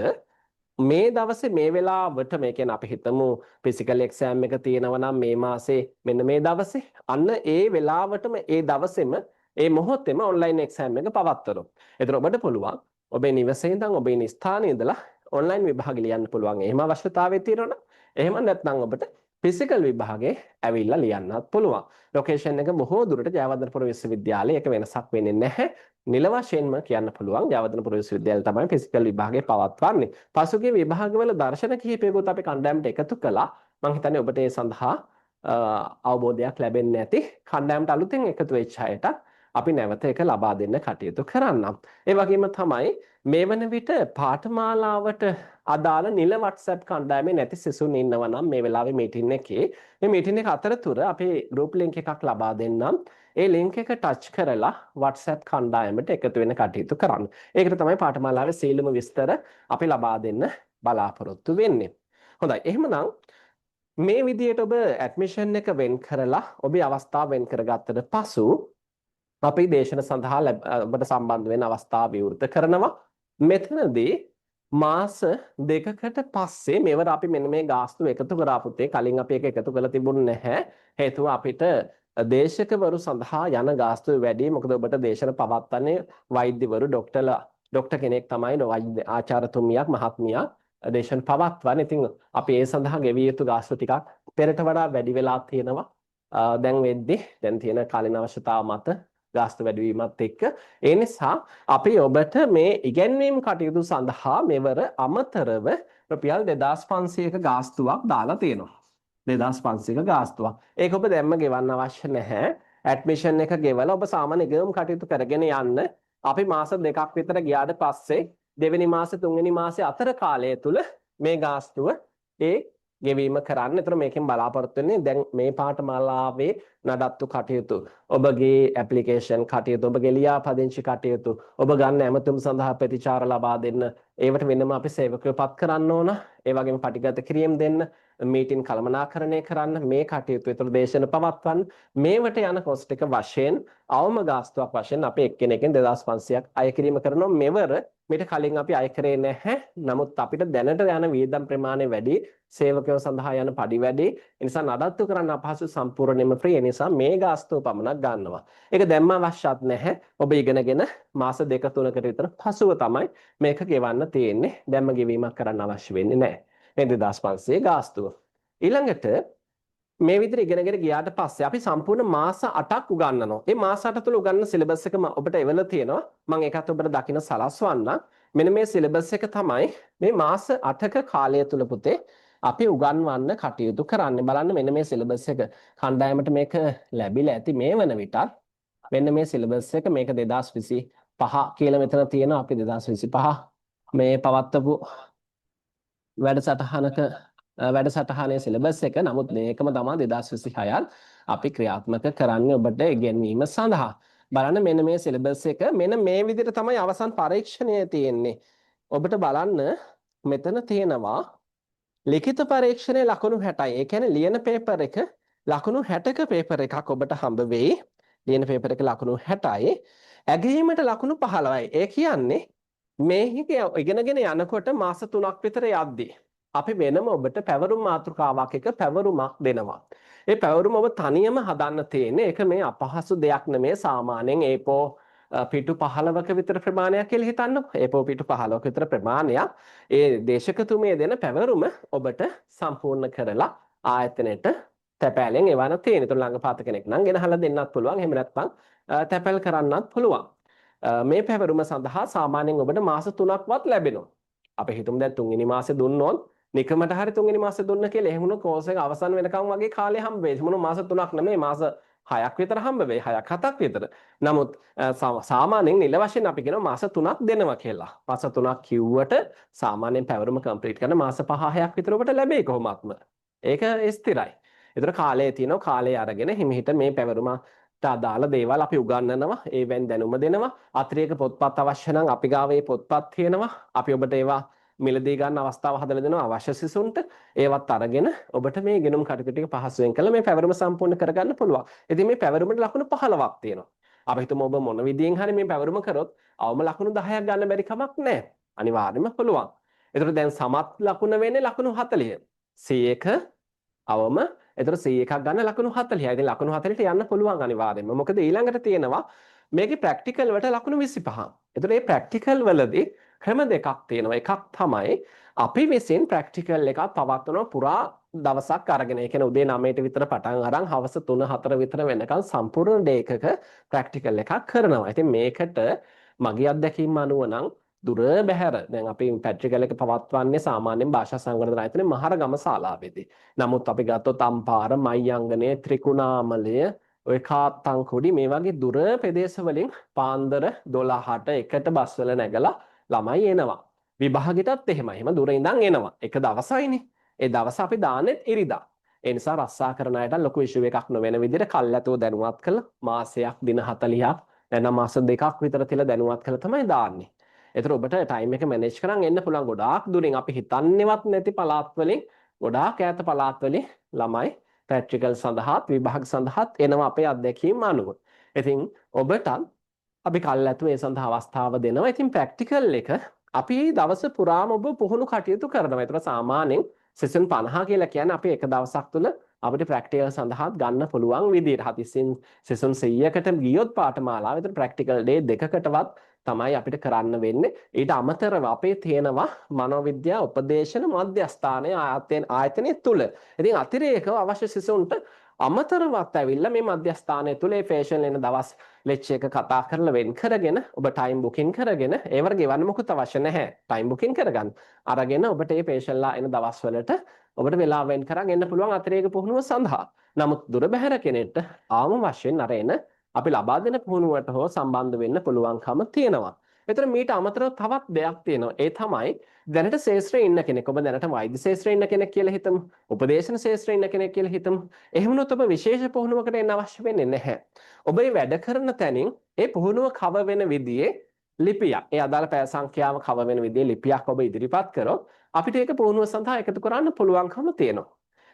මේ දවසේ මේ වෙලාවට මේ කියන්නේ අපි හිතමු ෆිසිකල් එක්සෑම් එක තියෙනවා නම් මේ මාසේ මෙන්න මේ දවසේ අන්න ඒ වෙලාවටම ඒ දවසේම ඒ මොහොතේම ඔන්ලයින් එක්සෑම් එක පවත්වනවා. ඒතර ඔබට පුළුවන් ඔබේ නිවසේ ඉඳන් ඔබේ ඉන්න ස්ථානයේ ඉඳලා ඔන්ලයින් විභාග ලියන්න පුළුවන්. එහෙම අවශ්‍යතාවය තියෙනවා. එහෙම නැත්නම් ඔබට ෆිසිකල් විභාගේ ඇවිල්ලා ලියන්නත් පුළුවන්. ලොකේෂන් එක බොහෝ දුරට ජයවර්ධනපුර විශ්වවිද්‍යාලයේ එක වෙනසක් වෙන්නේ නැහැ. නිල වශයෙන්ම කියන්න පුළුවන් ජයවර්ධනපුර විශ්වවිද්‍යාලය තමයි ෆිසිකල් විභාගේ පවත්වන්නේ. පසුගිය විභාගවල දර්ශන කිහිපයකට අපි කණ්ඩායමට එකතු කළා. මම හිතන්නේ ඔබට ඒ සඳහා අවබෝධයක් ලැබෙන්නේ නැති කණ්ඩායමට අලුතෙන් එකතු වෙච්ච අයට අපි නැවත ඒක ලබා දෙන්න කටයුතු කරන්නම්. ඒ වගේම තමයි මේ වන විට පාඨමාලාවට අදාළ නිල WhatsApp කණ්ඩායමේ නැති සිසුන් ඉන්නවා නම් මේ වෙලාවේ මීටින් එකේ මේ මීටින් එක අතරතුර අපි group link එකක් ලබා දෙන්නම්. ඒ link එක touch කරලා WhatsApp කණ්ඩායමට එකතු වෙන්න කටයුතු කරන්න. ඒකට තමයි පාඨමාලාවේ සීලම විස්තර අපි ලබා දෙන්න බලාපොරොත්තු වෙන්නේ. හොඳයි. එහෙමනම් මේ විදිහට ඔබ ඇඩ්මිෂන් එක වෙන් කරලා ඔබේ අවස්ථාව වෙන් කරගත්තට පසු අපි දේශන සඳහා ඔබට සම්බන්ධ වෙන අවස්ථාව විවෘත කරනවා. මෙතනදී මාස දෙකකට පස්සේ මෙවර අපි මෙන්න මේ ගාස්තු එකතු කරා පුතේ. කලින් අපි ඒක එකතු කරලා තිබුණේ නැහැ. හේතුව අපිට දේශකවරු සඳහා යන ගාස්තුව වැඩි. මොකද ඔබට දේශන පවත්වන්නේ වෛද්‍යවරු, ડોක්ටර් කෙනෙක් තමයි, ආචාර්යතුමියක්, මහත්මියක් දේශන පවත්වන්නේ. ඉතින් අපි ඒ සඳහා ගෙවිය යුතු ගාස්තු ටිකක් පෙරට වඩා වැඩි වෙලා තියෙනවා. දැන් තියෙන කාලින අවශ්‍යතාව මත ගාස්තු වැඩිවීමත් එක්ක ඒ නිසා අපි ඔබට මේ ඉගැන්වීම් කටයුතු සඳහා මෙවර අමතරව රුපියල් 2500ක ගාස්තුවක් දාලා තියෙනවා. 2500ක ගාස්තුවක්. ඒක ඔබ දැම්ම ගෙවන්න අවශ්‍ය නැහැ. ඇඩ්මිෂන් එක ගෙවලා ඔබ සාමාන්‍ය ගෙවම් කටයුතු කරගෙන යන්න අපි මාස දෙකක් විතර ගියාට පස්සේ දෙවෙනි මාසේ තුන්වෙනි මාසේ අතර කාලය තුල මේ ගාස්තුව ඒ ගෙවීම කරන්න. ඒතර මේකෙන් බලාපොරොත්තු වෙන්නේ දැන් මේ පාඨමාලාවේ නඩත්තු කටයුතු, ඔබගේ ඇප්ලිකේෂන් කටයුතු, ඔබගේ ලියාපදිංචි කටයුතු, ඔබ ගන්න ඇමතුම් සඳහා ප්‍රතිචාර ලබා දෙන්න, ඒවට වෙනම අපි සේවකයෝ පත් කරන්න ඕන. ඒ වගේම පටිගත කිරීම දෙන්න, මීටින් කළමනාකරණය කරන්න, මේ කටයුතු විතර දේශන පවත්වන්න, මේවට යන කොස්ට් එක වශයෙන් අවම ගාස්තුවක් වශයෙන් අපි එක්කෙනෙක්ගෙන් 2500ක් අය කිරීම කරනවා. මෙවර මීට කලින් අපි අය කරේ නැහැ. නමුත් අපිට දැනට යන වියදම් ප්‍රමාණය වැඩි, සේවකයෝ සඳහා යන පඩි වැඩි. ඒ නිසා නඩත්තු කරන්න අපහසු, සම්පූර්ණයෙන්ම ෆ්‍රී. ඒ නිසා මේ ගාස්තුව පමණක් ගන්නවා. ඒක දැම්ම අවශ්‍යත් නැහැ. ඔබ ඉගෙනගෙන මාස 2-3කට විතර පසුව තමයි මේක ගෙවන්න තියෙන්නේ. දැම්ම ගෙවීමක් කරන්න අවශ්‍ය වෙන්නේ නැහැ. මේ 2500 ගාස්තුව. ඊළඟට මේ විදිහට ඉගෙනගෙන ගියාට පස්සේ අපි සම්පූර්ණ මාස 8ක් උගන්වනවා. මේ මාස 8 තුළ උගන්වන සිලබස් එක ඔබට එවලා තියෙනවා. මම ඒකත් ඔබට දකින්න සලස්වන්නම්. මෙන්න මේ සිලබස් එක තමයි මේ මාස 8ක කාලය තුළ පුතේ අපි උගන්වන්න කටයුතු කරන්නේ. බලන්න මෙන්න මේ සිලබස් එක කණ්ඩායමට මේක ලැබිලා ඇති මේ වන විටත් මෙන්න මේ සිලබස් එක මේක 2025 කියලා මෙතන තියෙනවා. අපි 2025 මේ පවත්වපු වැඩසටහනේ සිලබස් එක. නමුත් මේකම තමයි 2026ත් අපි ක්‍රියාත්මක කරන්නේ ඔබට ඉගෙනීම සඳහා. බලන්න මෙන්න මේ සිලබස් එක මෙන්න මේ විදිහට තමයි අවසන් පරීක්ෂණය තියෙන්නේ. ඔබට බලන්න මෙතන තියෙනවා ලිඛිත පරීක්ෂණයේ ලකුණු 60යි. ඒ කියන්නේ ලියන පේපර් එක ලකුණු 60ක පේපර් එකක් ඔබට හම්බ වෙයි. ලියන පේපර් එක ලකුණු 60යි. ඇගීමට ලකුණු 15යි. ඒ කියන්නේ මේක ඉගෙනගෙන යනකොට මාස 3ක් විතර යද්දී අපි වෙනම ඔබට පැවරුම් මාතෘකාවක් එක පැවරුමක් දෙනවා. ඒ පැවරුම ඔබ තනියම හදන්න තියෙන්නේ. ඒක මේ අපහසු දෙයක් නෙමේ. සාමාන්‍යයෙන් ඒපෝ පිටු 15ක විතර ප්‍රමාණයක් කියලා හිතන්නකො. ඒපෝ පිටු 15ක විතර ප්‍රමාණයක් ඒ දේශකතුමේ දෙන පැවරුම ඔබට සම්පූර්ණ කරලා ආයතනයට තැපෑලෙන් එවන්න තියෙන. ඒතර ළඟපාත කෙනෙක් නම් ගෙනහලා දෙන්නත් පුළුවන්. එහෙම නැත්නම් තැපැල් කරන්නත් පුළුවන්. මේ පැවරුම සඳහා සාමාන්‍යයෙන් ඔබට මාස 3ක්වත් ලැබෙනවා. අපි හිතමු දැන් තුන්වෙනි මාසේ දුන්නොත් නිකමට හරි තුන්වෙනි මාසේ දුන්න කියලා එහෙම වුණොත් කෝස් එක අවසන් වෙනකම් වගේ කාලය හම්බ වෙයි. මොන මාස 3ක් නෙමෙයි මාස 6ක් විතර හම්බ වෙයි. 6ක් 7ක් විතර. නමුත් සාමාන්‍යයෙන් නිල වශයෙන් අපි කියනවා මාස 3ක් දෙනවා කියලා. මාස 3ක් කිව්වට සාමාන්‍යයෙන් පැවරුම කම්ප්ලීට් කරන මාස 5-6ක් විතර ඔබට ලැබෙයි කොහොමත්ම. ඒක ස්ථිරයි. ඒතර කාලය තියෙනවා. කාලය අරගෙන හිමිහිට මේ පැවරුමට අදාළ දේවල් අපි උගන්වනවා. ඒවෙන් දැනුම දෙනවා. අතිරේක පොත්පත් අවශ්‍ය නම් අපි ගාවේ පොත්පත් තියෙනවා. අපි ඔබට ඒවා මිලදී ගන්න අවස්ථාව හදලා දෙනවා අවශ්‍ය සිසුන්ට. ඒවත් අරගෙන ඔබට මේ ඉගෙනුම් කටයුතු ටික පහසුවෙන් කළා මේ පැවරුම සම්පූර්ණ කරගන්න පුළුවන්. ඉතින් මේ පැවරුමට ලකුණු 15ක් තියෙනවා. අපි හිතමු ඔබ මොන විදියෙන් හරි මේ පැවරුම කරොත් අවම ලකුණු 10ක් ගන්න බැරි කමක් නැහැ. අනිවාර්යයෙන්ම පුළුවන්. ඒතර දැන් සමත් ලකුණ වෙන්නේ ලකුණු 40. 100ක අවම ඒතර 100ක් ගන්න ලකුණු 40යි. ඉතින් ලකුණු 40ට යන්න පුළුවන් අනිවාර්යයෙන්ම. මොකද ඊළඟට තියෙනවා මේකේ ප්‍රැක්ටිකල් වලට ලකුණු 25ක්. ඒතර මේ ප්‍රැක්ටිකල් වලදී ක්‍රම දෙකක් තියෙනවා. එකක් තමයි අපි විසින් ප්‍රැක්ටිකල් එකක් පවත්වන පුරා දවසක් අරගෙන. ඒ කියන්නේ උදේ 9ට විතර පටන් අරන් හවස 3-4 විතර වෙනකන් සම්පූර්ණ ඩේ එකක ප්‍රැක්ටිකල් එකක් කරනවා. ඉතින් මේකට මගේ අත්දැකීම් අනුව නම් දුර බැහැර දැන් අපි ප්‍රැක්ටිකල් එක පවත්වන්නේ සාමාන්‍යයෙන් භාෂා සංවර්ධන ආයතනයේ මහරගම ශාලාවේදී. නමුත් අපි ගත්තොත් අම්පාර, මයංගනේ, ත්‍රිකුණාමලය, ඔය කාත්තන්කුඩි මේ වගේ දුර ප්‍රදේශ වලින් පාන්දර 12ට එකට බස් වල නැගලා ළමයි එනවා. විභාගෙටත් එහෙමයි. එහෙම දුර ඉඳන් එනවා. එක දවසයිනේ. ඒ දවස අපි දාන්නෙත් ඉරිදා. ඒ නිසා රස්සා කරන අයට ලොකු ඉෂුව එකක් නොවන විදිහට කල්ැතෝ දැනුවත් කළා. මාසයක් දින 40ක් නැත්නම් මාස 2ක් විතර තියලා දැනුවත් කළා තමයි දාන්නේ. ඒතර ඔබට ටයිම් එක මැනේජ් කරන් එන්න පුළුවන්. ගොඩාක් දුරින් අපි හිතන්නේවත් නැති පළාත් වලින් ගොඩාක් ඈත පළාත් වලින් ළමයි ප්‍රැක්ටිකල් සඳහාත් විභාග සඳහාත් එනවා අපේ අත්දැකීම් අනුව. ඉතින් ඔබට අපි කල්ැතු ඒ සඳහා අවස්ථාව දෙනවා. ඉතින් ප්‍රැක්ටිකල් එක අපි දවස පුරාම ඔබ පුහුණු කටයුතු කරනවා. ඒතර සාමාන්‍යයෙන් සෙෂන් 50 කියලා කියන්නේ අපි එක දවසක් තුළ අපිට ප්‍රැක්ටිකල් සඳහාත් ගන්න පුළුවන් විදිහට. හදිස්සියෙන් සෙෂන් 100කට ගියොත් පාඨමාලාව විතර ප්‍රැක්ටිකල් ඩේ දෙකකටවත් තමයි අපිට කරන්න වෙන්නේ. ඊට අමතරව අපේ තියෙනවා මනෝවිද්‍යා උපදේශන මධ්‍යස්ථානයේ ආයතනය තුල. ඉතින් අතිරේකව අවශ්‍ය සිසුන්ට අමතරවත් ඇවිල්ලා මේ මධ්‍යස්ථානය තුල මේ ෆේෂන් එන දවස් ලෙක්චර් එක කතා කරලා වෙන් කරගෙන ඔබ ටයිම් බුකින් කරගෙන ඒවට ගෙවන්න මොකුත් අවශ්‍ය නැහැ. ටයිම් බුකින් කරගන්න. අරගෙන ඔබට මේ ෆේෂන්ලා එන දවස් වලට ඔබට වෙලාව වෙන් කරන් එන්න පුළුවන් අතිරේක පුහුණුව සඳහා. නමුත් දුර බැහැර කෙනෙක්ට ආම වශයෙන් අර එන අපි ලබා දෙන පුහුණුවට හෝ සම්බන්ධ වෙන්න පුළුවන්කම තියෙනවා. එතන මීට අමතරව තවත් දෙයක් තියෙනවා. ඒ තමයි දැනට ශාස්ත්‍රයේ ඉන්න කෙනෙක්. ඔබ දැනට වෛද්‍ය ශාස්ත්‍රයේ ඉන්න කෙනෙක් කියලා හිතමු. උපදේශන ශාස්ත්‍රයේ ඉන්න කෙනෙක් කියලා හිතමු. එහෙම වුණොත් ඔබ විශේෂ පුහුණුවකට එන්න අවශ්‍ය වෙන්නේ නැහැ. ඔබ මේ වැඩ කරන තැනින් ඒ පුහුණුව කව වෙන විදිහේ ලිපියක්. ඒ අදාළ පැය සංඛ්‍යාව කව වෙන විදිහේ ලිපියක් ඔබ ඉදිරිපත් කරොත් අපිට ඒක පුහුණුව සඳහා එකතු කරන්න පුළුවන්කම තියෙනවා.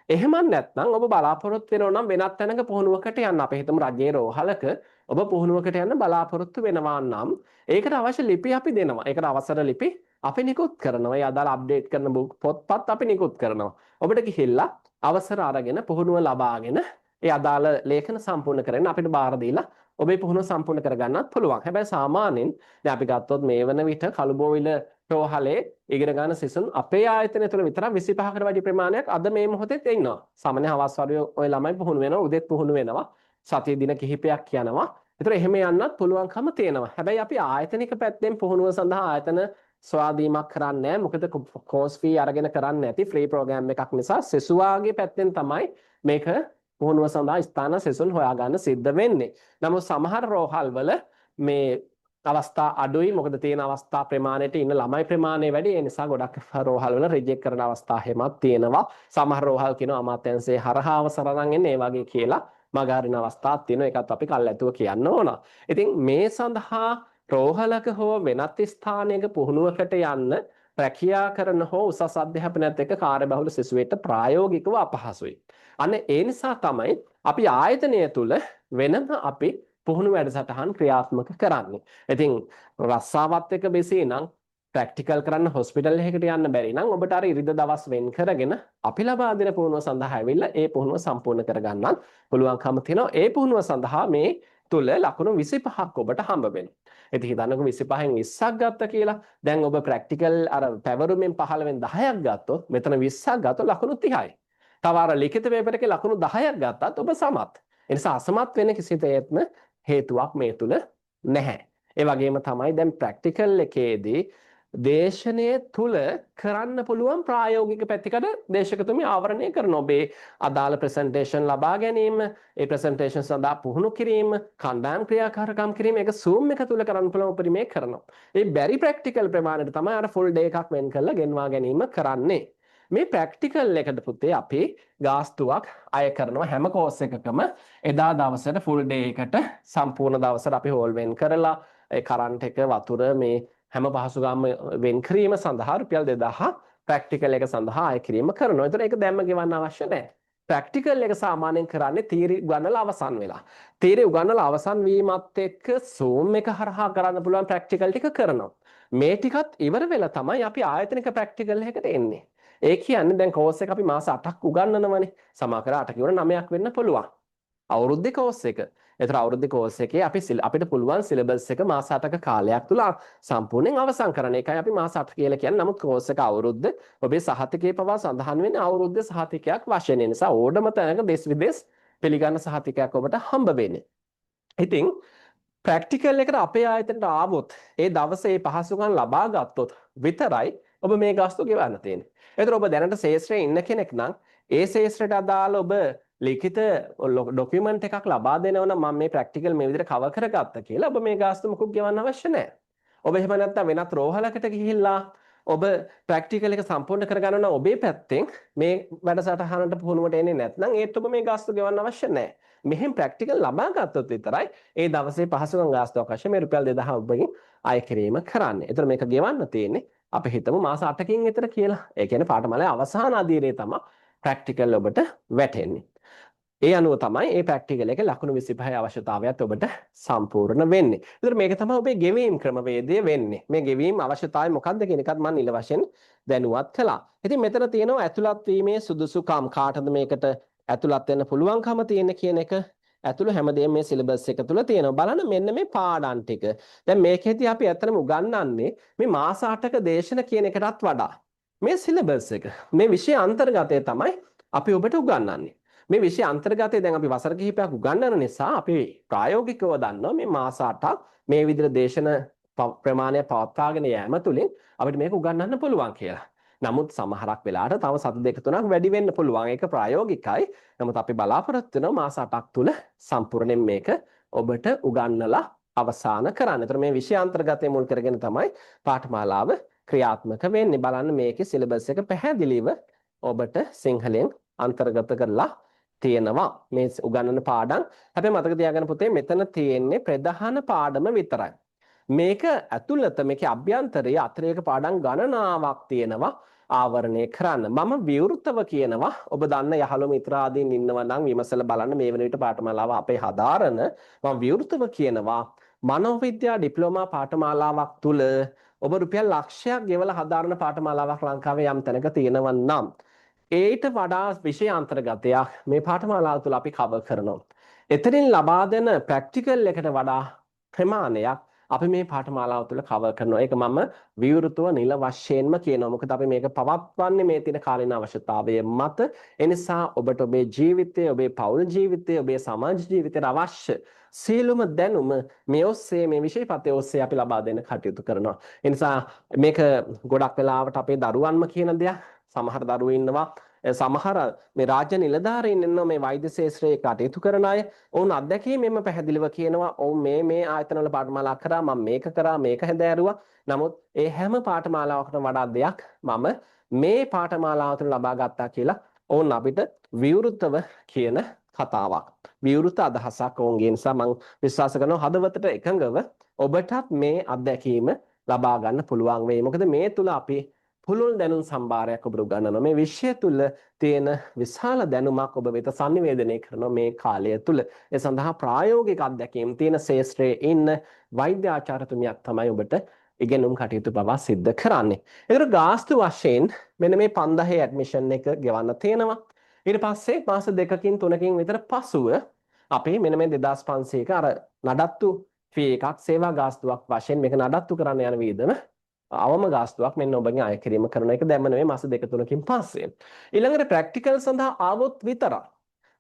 එහෙම නැත්නම් ඔබ බලාපොරොත්තු වෙනවා නම් වෙනත් තැනක පුහුණුවකට යන්න. අපි හිතමු රජයේ රෝහලක ඔබ පුහුණුවකට යන්න බලාපොරොත්තු වෙනවා නම් ඒකට අවශ්‍ය ලිපි අපි දෙනවා. ඒකට අවසර ලිපි අපි නිකුත් කරනවා. ඒ අදාළ අප්ඩේට් කරන පොත්පත් අපි නිකුත් කරනවා. ඔබට ගිහිල්ලා අවසර අරගෙන පුහුණුව ලබාගෙන ඒ අදාළ ලේඛන සම්පූර්ණ කරගෙන අපිට බාර දීලා ඔබේ පුහුණුව සම්පූර්ණ කරගන්නත් පුළුවන්. හැබැයි සාමාන්‍යයෙන් දැන් අපි ගත්තොත් මේ වන විට කළුබෝවිල රෝහලේ ඉගෙන ගන්න සිසුන් අපේ ආයතනය තුළ විතරක් 25කට වැඩි ප්‍රමාණයක් අද මේ මොහොතේ ඉන්නවා. සාමාන්‍ය හවස් වරුවේ ওই ළමයි පුහුණු වෙනවා, උදේත් පුහුණු වෙනවා. සතිය දින කිහිපයක් යනවා. ඒතර එහෙම යන්නත් පුළුවන්කම තියෙනවා. හැබැයි අපි ආයතනික පැත්තෙන් පුහුණුව සඳහා ආයතන ස්වාධීනයක් කරන්නේ නැහැ. මොකද කෝස් ෆී අරගෙන කරන්නේ නැති ෆ්‍රී ප්‍රෝග්‍රෑම් එකක් නිසා සෙසුවාගේ පැත්තෙන් තමයි මේක පුහුණුව සඳහා ස්ථාන සෙසුන් හොයාගන්න සිද්ධ වෙන්නේ. නමුත් සමහර රෝහල් වල මේ අවස්ථා අඩුයි. මොකද තියෙන අවස්ථා ප්‍රමාණයට ඉන්න ළමයි ප්‍රමාණය වැඩි. ඒ නිසා ගොඩක් රෝහල් වල රිජෙක්ට් කරන අවස්ථා හැමත් තියෙනවා. සමහර රෝහල් කියනවා අමාත්‍යාංශයේ හරහා අවසර අරන් එන්නේ ඒ වගේ කියලා මගහරින අවස්ථාත් තියෙනවා. ඒකත් අපි කල්ැතුව කියන්න ඕන. ඉතින් මේ සඳහා රෝහලක හෝ වෙනත් ස්ථානයක පුහුණුවකට යන්න රැකියා කරන හෝ උසස් අධ්‍යාපනයත් එක්ක කාර්යබහුල සිසුවෙක්ට ප්‍රායෝගිකව අපහසුයි. අන්න ඒ නිසා තමයි අපි ආයතනය තුල වෙනම අපි පුහුණු වැඩසටහන් ක්‍රියාත්මක කරන්නේ. ඉතින් රස්සාවත් එක්ක බෙසී නම් ප්‍රැක්ටිකල් කරන්න හොස්පිටල් එකකට යන්න බැරි නම් ඔබට අර ඉරිද දවස් වෙන් කරගෙන අපි ලබා දෙන පුහුණුව සඳහා ඇවිල්ලා ඒ පුහුණුව සම්පූර්ණ කරගන්නත් පුළුවන්කම තියෙනවා. ඒ පුහුණුව සඳහා මේ තුල ලකුණු 25ක් ඔබට හම්බ වෙනවා. ඉතින් හිතන්නකෝ 25න් 20ක් ගත්ත කියලා. දැන් ඔබ ප්‍රැක්ටිකල් අර පැවරුමෙන් 15න් 10ක් ගත්තොත් මෙතන 20ක් ගත්තොත් ලකුණු 30යි. තව අර ලිඛිත පේපර් එකේ ලකුණු 10ක් ගත්තත් ඔබ සමත්. ඒ නිසා අසමත් වෙන කිසි දෙයක්ම හේතුවක් මේ තුල නැහැ. ඒ වගේම තමයි දැන් ප්‍රැක්ටිකල් එකේදී දේශනයේ තුල කරන්න පුළුවන් ප්‍රායෝගික පැතිකඩ දේශකතුමී ආවරණය කරන ඔබේ අදාළ ප්‍රසන්ටේෂන් ලබා ගැනීම, ඒ ප්‍රසන්ටේෂන් සඳහා පුහුණු කිරීම, කණ්ඩායම් ක්‍රියාකාරකම් කිරීම ඒක Zoom එක තුල කරන්න පුළුවන් උපරිමයේ කරනවා. ඒ බැරි ප්‍රැක්ටිකල් ප්‍රමාණයට තමයි අර ෆුල් ඩේ එකක් වෙන් කරලා ගෙන්වා ගැනීම කරන්නේ. මේ ප්‍රැක්ටිකල් එකට පුතේ අපි ගාස්තුවක් අය කරනවා හැම කෝස් එකකම එදා දවසට ෆුල් ඩේ එකට සම්පූර්ණ දවසට අපි හෝල් වෙන් කරලා ඒ කරන්ට් එක වතුර මේ හැම පහසුකම් වෙන් කිරීම සඳහා රුපියල් 2000 ප්‍රැක්ටිකල් එක සඳහා අය කිරීම කරනවා. ඒතර ඒක දැම්ම ගෙවන්න අවශ්‍ය නැහැ. ප්‍රැක්ටිකල් එක සාමාන්‍යයෙන් කරන්නේ තියරි උගන්වලා අවසන් වෙලා. තියරි උගන්වලා අවසන් වීමත් එක්ක Zoom එක හරහා කරන්න පුළුවන් ප්‍රැක්ටිකල් ටික කරනවා. මේ ටිකත් ඉවර වෙලා තමයි අපි ආයතනික ප්‍රැක්ටිකල් එකකට එන්නේ. ඒ කියන්නේ දැන් කෝස් එක අපි මාස 8ක් උගන්වනවනේ. සමාකර 8 කියවන 9ක් වෙන්න පුළුවන්. අවුරුද්දේ කෝස් එක. ඒතර අවුරුද්දේ කෝස් එකේ අපිට පුළුවන් සිලබස් එක මාස 8ක කාලයක් තුල සම්පූර්ණයෙන් අවසන් කරන එකයි අපි මාස 8 කියලා කියන්නේ. නමුත් කෝස් එක අවුරුද්ද ඔබේ සහතිකයේ පවා සඳහන් වෙන්නේ අවුරුද්දේ සහතිකයක් වශයෙන්. ඒ නිසා ඕඩම තැනක දෙස් විදෙස් පිළිගන්න සහතිකයක් ඔබට හම්බ වෙන්නේ. ඉතින් ප්‍රැක්ටිකල් එකට අපේ ආයතනට ආවොත් ඒ දවසේ ඒ පහසුකම් ලබා ගත්තොත් විතරයි ඔබ මේ ගාස්තු ගෙවන්න තියෙන්නේ. ඒතර ඔබ දැනට ශාස්ත්‍රයේ ඉන්න කෙනෙක් නම් ඒ ශාස්ත්‍රයට අදාළ ඔබ ලිඛිත ඩොකියුමන්ට් එකක් ලබා දෙනවා නම් මම මේ ප්‍රැක්ටිකල් මේ විදිහට කවර් කරගත්තා කියලා ඔබ මේ ගාස්තු මුකුත් ගෙවන්න අවශ්‍ය නැහැ. ඔබ එහෙම නැත්නම් වෙනත් රෝහලකට ගිහිල්ලා ඔබ ප්‍රැක්ටිකල් එක සම්පූර්ණ කරගන්න නම් ඔබේ පැත්තෙන් මේ වැඩසටහනට පුහුණුවට එන්නේ නැත්නම් ඒත් ඔබ මේ ගාස්තු ගෙවන්න අවශ්‍ය නැහැ. මෙහෙම ප්‍රැක්ටිකල් ලබා ගත්තොත් විතරයි ඒ දවසේ පහසුකම් ගාස්තුවක් වශයෙන් මේ රුපියල් 2000 ඔබගෙන් අය කිරීම කරන්නේ. ඒතර මේක ගෙවන්න තියෙන්නේ අපි හිතමු මාස 8කින් විතර කියලා. ඒ කියන්නේ පාඨමාලාවේ අවසාන අදියරේ තමයි ප්‍රැක්ටිකල් ඔබට වැටෙන්නේ. ඒ අනුව තමයි මේ ප්‍රැක්ටිකල් එකේ ලකුණු 25 අවශ්‍යතාවයත් ඔබට සම්පූර්ණ වෙන්නේ. ඒතර මේක තමයි ඔබේ ගෙවීම් ක්‍රමවේදය වෙන්නේ. මේ ගෙවීම් අවශ්‍යතාවය මොකක්ද කියන එකත් මම නිල වශයෙන් දැනුවත් කළා. ඉතින් මෙතන තියෙනවා ඇතුළත් වීමේ සුදුසුකම් කාටද මේකට ඇතුළත් වෙන්න පුළුවන්කම තියෙන කියන එක ඇතුළු හැමදේම මේ සිලබස් එක තුල තියෙනවා. බලන්න මෙන්න මේ පාඩම් ටික. දැන් මේකෙදී අපි ඇත්තටම උගන්වන්නේ මේ මාස 8ක දේශන කියන එකටත් වඩා මේ සිලබස් එක. මේ විෂය අන්තර්ගතය තමයි අපි ඔබට උගන්වන්නේ. මේ විෂය අන්තර්ගතය දැන් අපි වසර කිහිපයක් උගන්වන නිසා අපි ප්‍රායෝගිකව දන්නවා මේ මාස 8ක් මේ විදිහට දේශන ප්‍රමාණය පවත්වාගෙන යෑම තුළින් අපිට මේක උගන්වන්න පුළුවන් කියලා. නමුත් සමහරක් වෙලාවට තව සති දෙක තුනක් වැඩි වෙන්න පුළුවන්. ඒක ප්‍රායෝගිකයි. නමුත් අපි බලාපොරොත්තු වෙනවා මාස 8ක් තුල සම්පූර්ණයෙන් මේක ඔබට උගන්වලා අවසන් කරන්න. ඒතර මේ විෂය අන්තර්ගතය මුල් කරගෙන තමයි පාඨමාලාව ක්‍රියාත්මක වෙන්නේ. බලන්න මේකේ සිලබස් එක පැහැදිලිව ඔබට සිංහලෙන් අන්තර්ගත කරලා තියෙනවා. මේ උගන්වන පාඩම්. හැබැයි මතක තියාගන්න පුතේ මෙතන තියෙන්නේ ප්‍රධාන පාඩම විතරයි. මේක ඇතුළත මේකේ අභ්‍යන්තරයේ අතිරේක පාඩම් ගණනාවක් තියෙනවා ආවරණය කරන්න. මම විවෘතව කියනවා ඔබ දන්න යහළු මිත්‍රාදීන් ඉන්නවා නම් විමසලා බලන්න මේ වෙන විට පාඨමාලාව අපේ හදාරන මම විවෘතව කියනවා මනෝවිද්‍යා ඩිප්ලෝමා පාඨමාලාවක් තුල ඔබ රුපියල් ලක්ෂයක් ගෙවලා හදාරන පාඨමාලාවක් ලංකාවේ යම් තැනක තියෙනවා නම් ඒට වඩා විෂය අන්තර්ගතයක් මේ පාඨමාලාව තුල අපි කවර් කරනවා. එතනින් ලබා දෙන ප්‍රැක්ටිකල් එකට වඩා ප්‍රමාණයක් අපි මේ පාඨමාලාව තුළ කවර් කරනවා. ඒක මම විවෘතව නිල වශයෙන්ම කියනවා. මොකද අපි මේක පවත්වන්නේ මේ තියෙන කාලීන අවශ්‍යතාවය මත. ඒ නිසා ඔබට ඔබේ ජීවිතය, ඔබේ පෞල් ජීවිතය, ඔබේ සමාජ ජීවිතයට අවශ්‍ය සියලුම දැනුම මේ ඔස්සේ මේ විෂයපතේ ඔස්සේ අපි ලබා දෙන්න කටයුතු කරනවා. ඒ නිසා මේක ගොඩක් වෙලාවට අපේ දරුවන්ම කියන දෙයක්. සමහර දරුවෝ ඉන්නවා සමහර මේ රාජ්‍ය නිලධාරීන් ඉන්නවා මේ වෛද්‍ය ශාස්ත්‍රයේ කටයුතු කරන අය. ඔවුන් අත්දැකීමෙන්ම පැහැදිලිව කියනවා ඔවුන් මේ ආයතනවල පාඨමාලා කරා, මම මේක කරා, මේක හැදෑරුවා. නමුත් ඒ හැම පාඨමාලාවකටම වඩා දෙයක් මම මේ පාඨමාලාව තුළ ලබා ගත්තා කියලා ඔවුන් අපිට විවෘතව කියන කතාවක්. විවෘත අදහසක් ඔවුන්ගේ. නිසා මම විශ්වාස කරනවා හදවතට එකඟව ඔබටත් මේ අත්දැකීම ලබා ගන්න පුළුවන් වෙයි. මොකද මේ තුල අපි පුළුල් දැනුම් සම්භාරයක් ඔබට උගන්වනවා. මේ විෂය තුල තියෙන විශාල දැනුමක් ඔබ වෙත sannivedanaya කරනවා මේ කාලය තුල. ඒ සඳහා ප්‍රායෝගික අත්දැකීම් තියෙන ශාස්ත්‍රයේ ඉන්න වෛද්‍ය ආචාර්යතුමියක් තමයි ඔබට ඉගෙනුම් කටයුතු පවා සිද්ධ කරන්නේ. ඒතර ගාස්තු වශයෙන් මෙන්න මේ 5000 ඇඩ්මිෂන් එක ගෙවන්න තියෙනවා. ඊට පස්සේ මාස 2කින් 3කින් විතර පසුව අපි මෙන්න මේ 2500ක අර නඩත්තු ෆී එකක් සේවා ගාස්තුවක් වශයෙන් මේක නඩත්තු කරන්න යන විදිහම අවම ගාස්තුවක් මෙන්න ඔබගෙන් අය කිරීම කරන එක දැම්ම නෙවෙයි මාස 2-3කින් පස්සේ. ඊළඟට ප්‍රැක්ටිකල් සඳහා ආවොත් විතරක්